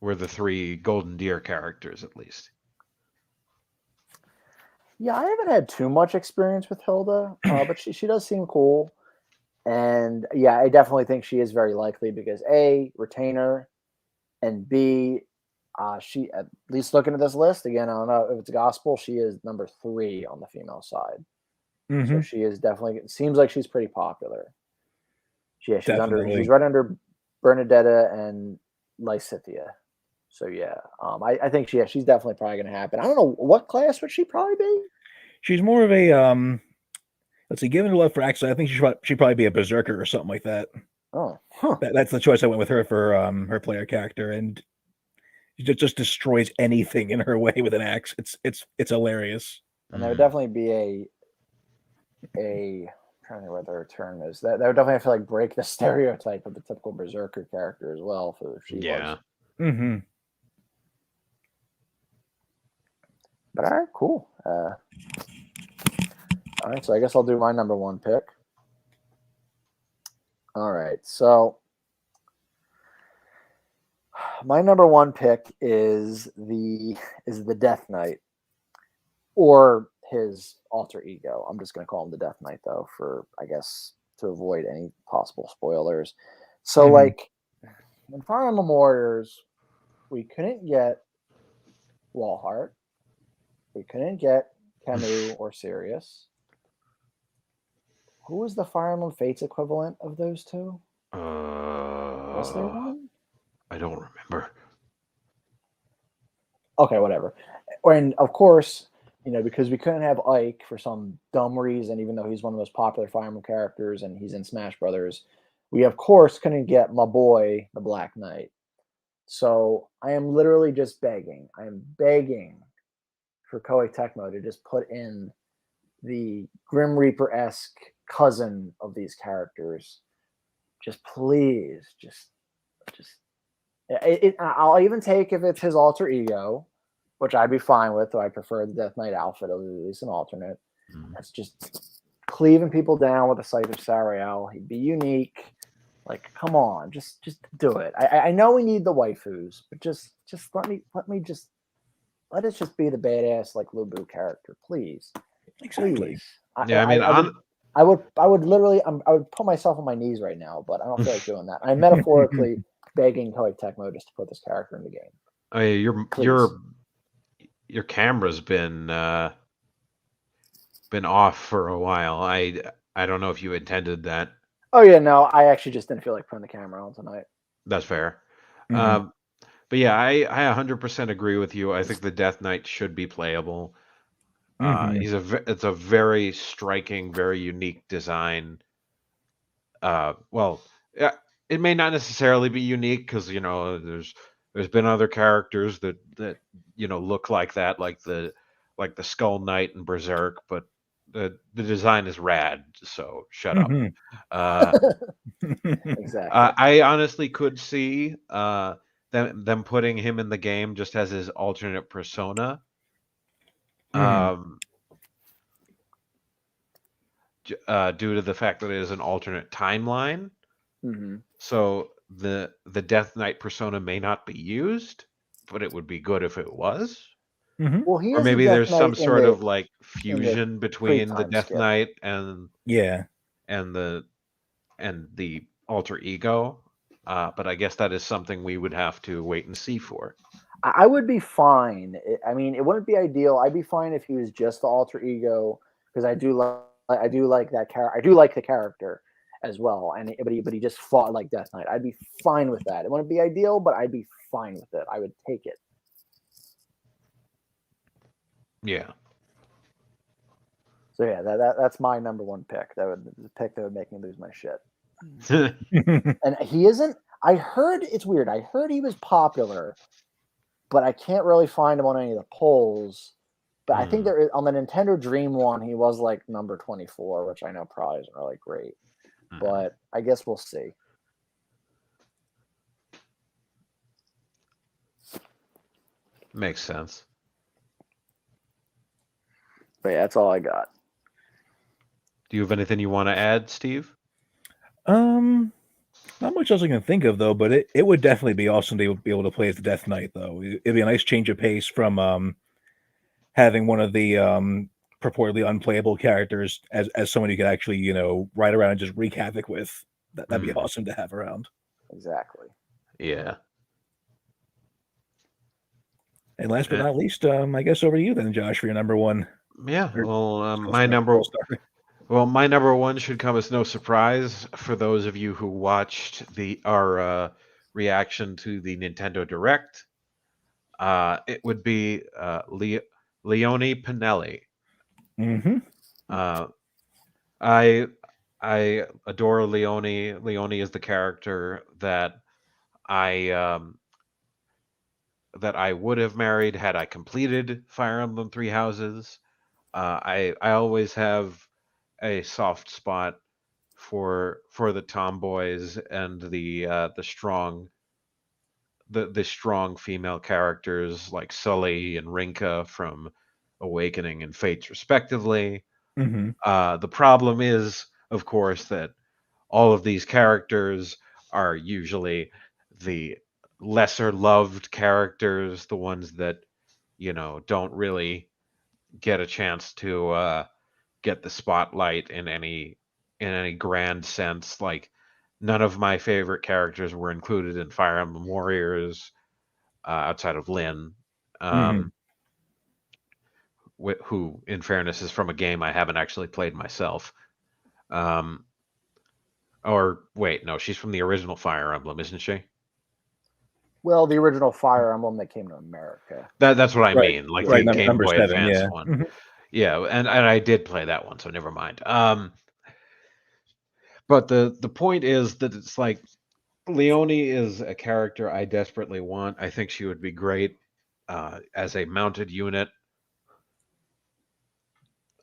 were the three Golden Deer characters, at least. Yeah, I haven't had too much experience with Hilda, but she does seem cool. And yeah, I definitely think she is very likely because A, retainer, and B, she, at least looking at this list, again, I don't know if it's gospel, she is number 3 on the female side. Mm-hmm. So she is definitely, it seems like she's pretty popular. She's Definitely. right under Bernadetta and Lycithia. So yeah, I think she's definitely probably going to happen. I don't know what class would she probably be. She's more of a let's see, given her love for action, I think she'd probably be a berserker or something like that. Oh, huh. That's the choice I went with her for her player character, and she just destroys anything in her way with an axe. It's hilarious. And there would definitely be I'm trying to think what their term is. That would definitely have to like break the stereotype of the typical berserker character as well. If she was. Mm-hmm. But all right, cool. All right, so I guess I'll do my number 1 pick. All right, so my number 1 pick is the Death Knight, or his alter ego. I'm just going to call him the Death Knight, though, for, I guess, to avoid any possible spoilers. So, like, in Fire Emblem Warriors, we couldn't get Walhart. We couldn't get Camus or Sirius. Who was the Fire Emblem Fates equivalent of those two? Was there one? I don't remember. Okay, whatever. And of course, because we couldn't have Ike for some dumb reason, even though he's one of the most popular Fire Emblem characters and he's in Smash Brothers, we of course couldn't get my boy, the Black Knight. So I am literally just begging. I am begging for Koei Tecmo to just put in the Grim Reaper-esque cousin of these characters. Just please, I'll even take if it's his alter ego, which I'd be fine with, though I prefer the Death Knight outfit, at least an alternate. That's just cleaving people down with the sight of Sariel. He'd be unique. Like, come on, just do it. I know we need the waifus, but just let it just be the badass like Lubu character, please. Exactly. Please. Yeah, I would literally, I would put myself on my knees right now, but I don't feel like doing that. I'm metaphorically begging Koei Tecmo just to put this character in the game. Oh, yeah, your camera's been off for a while. I don't know if you intended that. Oh yeah, no, I actually just didn't feel like putting the camera on tonight. That's fair. Mm-hmm. But yeah, I 100% agree with you. I think the Death Knight should be playable. It's a very striking, very unique design. Well, yeah, it may not necessarily be unique because there's been other characters that look like that, like the Skull Knight and Berserk, but the design is rad. So shut up. Exactly. I honestly could see them putting him in the game just as his alternate persona. Due to the fact that it is an alternate timeline. So the Death Knight persona may not be used, but it would be good if it was. Well, or maybe there's some sort of like fusion between the Death Knight and the alter ego. But I guess that is something we would have to wait and see for. I would be fine. I mean, it wouldn't be ideal. I'd be fine if he was just the alter ego because I do like that character. I do like the character as well. And but he just fought like Death Knight. I'd be fine with that. It wouldn't be ideal, but I'd be fine with it. I would take it. Yeah. So yeah, that's my number one pick. The pick that would make me lose my shit. And he isn't. I heard it's weird. I heard he was popular, but I can't really find him on any of the polls. But I think there is, on the Nintendo Dream one, he was like number 24, which I know probably isn't really great. But I guess we'll see. Makes sense. But yeah, that's all I got. Do you have anything you want to add, Steve? Not much else I can think of though, but it would definitely be awesome to be able to play as the Death Knight though. It'd be a nice change of pace from having one of the purportedly unplayable characters as someone you could actually, ride around and just wreak havoc with. That'd be awesome to have around. Exactly. Yeah. And last but not least, I guess over to you then, Josh, for your number one. Yeah. Well, my number one should come as no surprise for those of you who watched our reaction to the Nintendo Direct. It would be Leone Pinelli. I adore Leone. Leone is the character that I would have married had I completed Fire Emblem Three Houses. I always have a soft spot for the tomboys and the strong female characters like Sully and Rinka from Awakening and Fates, respectively. The problem is, of course, that all of these characters are usually the lesser loved characters, the ones that don't really get a chance to get the spotlight in any grand sense. Like, none of my favorite characters were included in Fire Emblem Warriors outside of Lynn, who, in fairness, is from a game I haven't actually played myself. Or wait, no, she's from the original Fire Emblem, isn't she? Well, the original Fire Emblem that came to America. That's what I mean. Like the Game Boy 7, Advance one. Mm-hmm. Yeah, and I did play that one, so never mind. But the point is that it's like Leonie is a character I desperately want. I think she would be great as a mounted unit.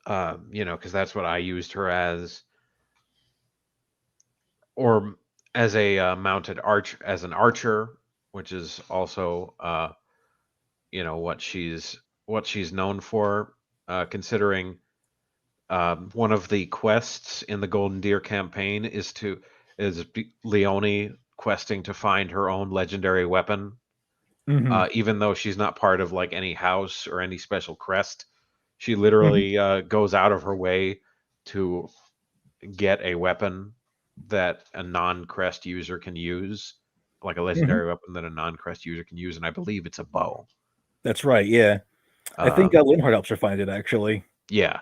Because that's what I used her as. Or as a mounted as an archer, which is also what she's known for, considering one of the quests in the Golden Deer campaign is Leonie questing to find her own legendary weapon, even though she's not part of like any house or any special crest. She literally goes out of her way to get a weapon that a non-crest user can use, like a legendary weapon that a non-crest user can use, and I believe it's a bow. That's right, yeah. I think Linhart helps her find it, actually. Yeah.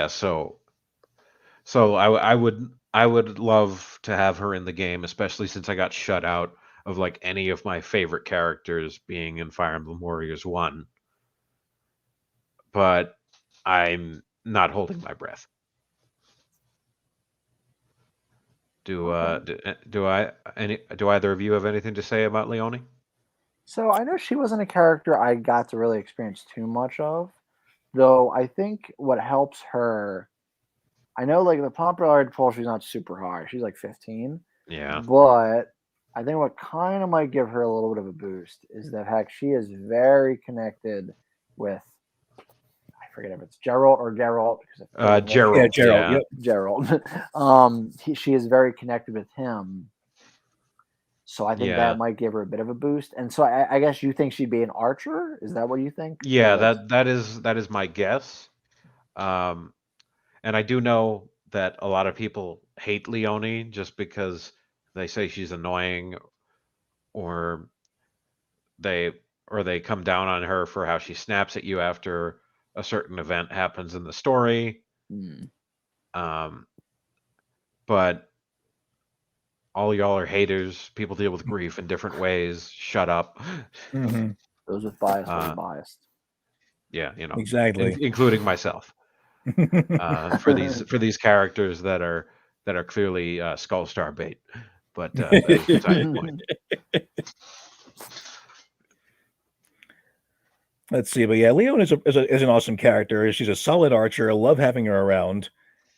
So I would love to have her in the game, especially since I got shut out of like any of my favorite characters being in Fire Emblem Warriors 1. But I'm not holding my breath. Do either of you have anything to say about Leonie? So I know she wasn't a character I got to really experience too much of, though. I think what helps her, I know like the popularity poll, she's not super high. She's like 15. Yeah. But I think what kind of might give her a little bit of a boost is the fact she is very connected with, I forget if it's Geralt or Geralt. Geralt. Yeah, Geralt. Yep, Geralt. She is very connected with him. So I think that might give her a bit of a boost. And so I guess you think she'd be an archer? Is that what you think? Yeah, that is my guess. And I do know that a lot of people hate Leonie just because they say she's annoying, or they or they come down on her for how she snaps at you after a certain event happens in the story. But all y'all are haters. People deal with grief in different ways. Shut up. Those with bias are biased. Yeah, exactly, including myself. For these characters that are clearly Skullstar bait, but that is beside the point. Let's see, but yeah, Leone is an awesome character. She's a solid archer. I love having her around,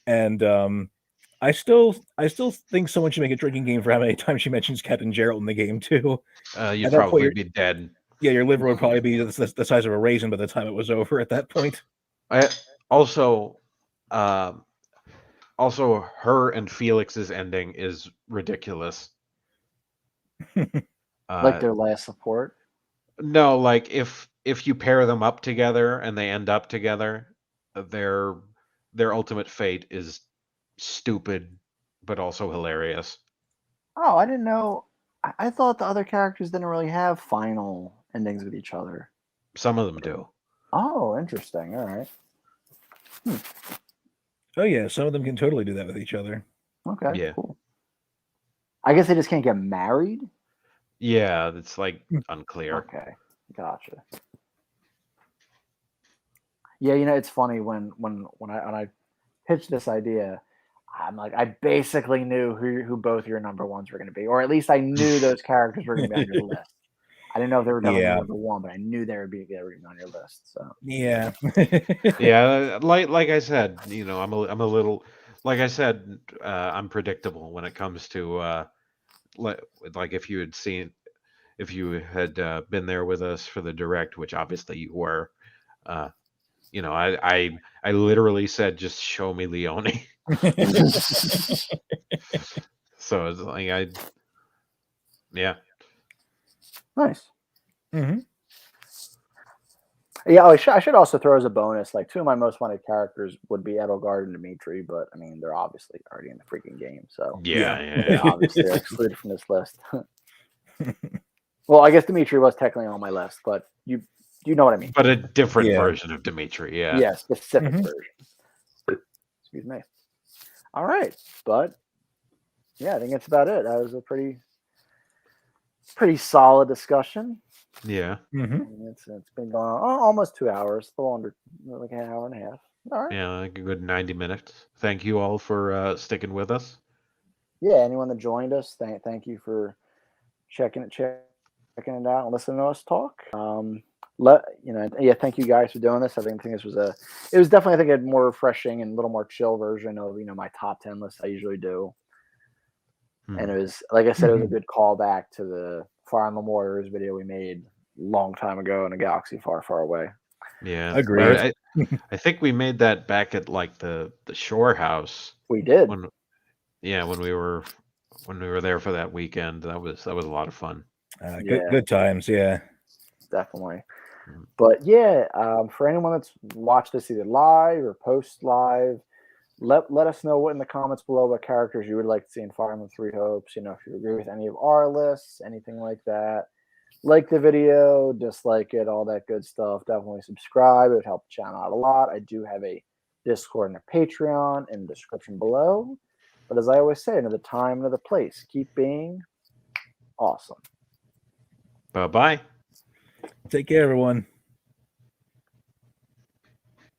and I still think someone should make a drinking game for how many times she mentions Captain Gerald in the game too. You'd probably be dead. Yeah, your liver would probably be the size of a raisin by the time it was over at that point. Also, her and Felix's ending is ridiculous. Like their last support? No, like if you pair them up together and they end up together, their ultimate fate is stupid, but also hilarious. Oh, I didn't know. I thought the other characters didn't really have final endings with each other. Some of them do. Oh, interesting. All right. Oh yeah, some of them can totally do that with each other. Okay, Yeah. cool. I guess they just can't get married? Yeah, it's like unclear. Okay, gotcha. Yeah, it's funny when I pitched this idea, I'm like, I basically knew who both your number ones were going to be, or at least I knew those characters were going to be on your list. I didn't know if they were definitely number one, but I knew they were going to be on your list. So yeah, yeah, like I said, I'm a little, like I said, I'm predictable when it comes to like if you had been there with us for the direct, which obviously you were. I literally said, just show me Leonie. So it's like yeah. Nice. Mm-hmm. Yeah, I should also throw as a bonus, like two of my most wanted characters would be Edelgard and Dimitri, but I mean they're obviously already in the freaking game, so yeah. Obviously they're excluded from this list. Well, I guess Dimitri was technically on my list, but you know what I mean. But a different version of Dimitri, yeah. Yeah, specific version. Excuse me. All right, but yeah, I think that's about it. That was a pretty solid discussion. Yeah. Mm-hmm. It's been going on almost 2 hours, a little under like an hour and a half. All right. Yeah, like a good 90 minutes. Thank you all for sticking with us. Yeah, anyone that joined us, thank you for checking it out and listening to us talk. Thank you guys for doing this. I think this was it was definitely, I think, a more refreshing and a little more chill version of my top 10 list I usually do. And it was, like I said, it was a good callback to the Fire Emblem Warriors video we made a long time ago in a galaxy far, far away. Yeah, agreed. I think we made that back at like the Shore House. We did. When we were there for that weekend. That was a lot of fun. Good times, yeah. Definitely. But yeah, for anyone that's watched this either live or post live, let us know what in the comments below what characters you would like to see in Fire Emblem Three Hopes. If you agree with any of our lists, anything like that. Like the video, dislike it, all that good stuff. Definitely subscribe. It would help the channel out a lot. I do have a Discord and a Patreon in the description below. But as I always say, another time, another place. Keep being awesome. Bye-bye. Take care, everyone.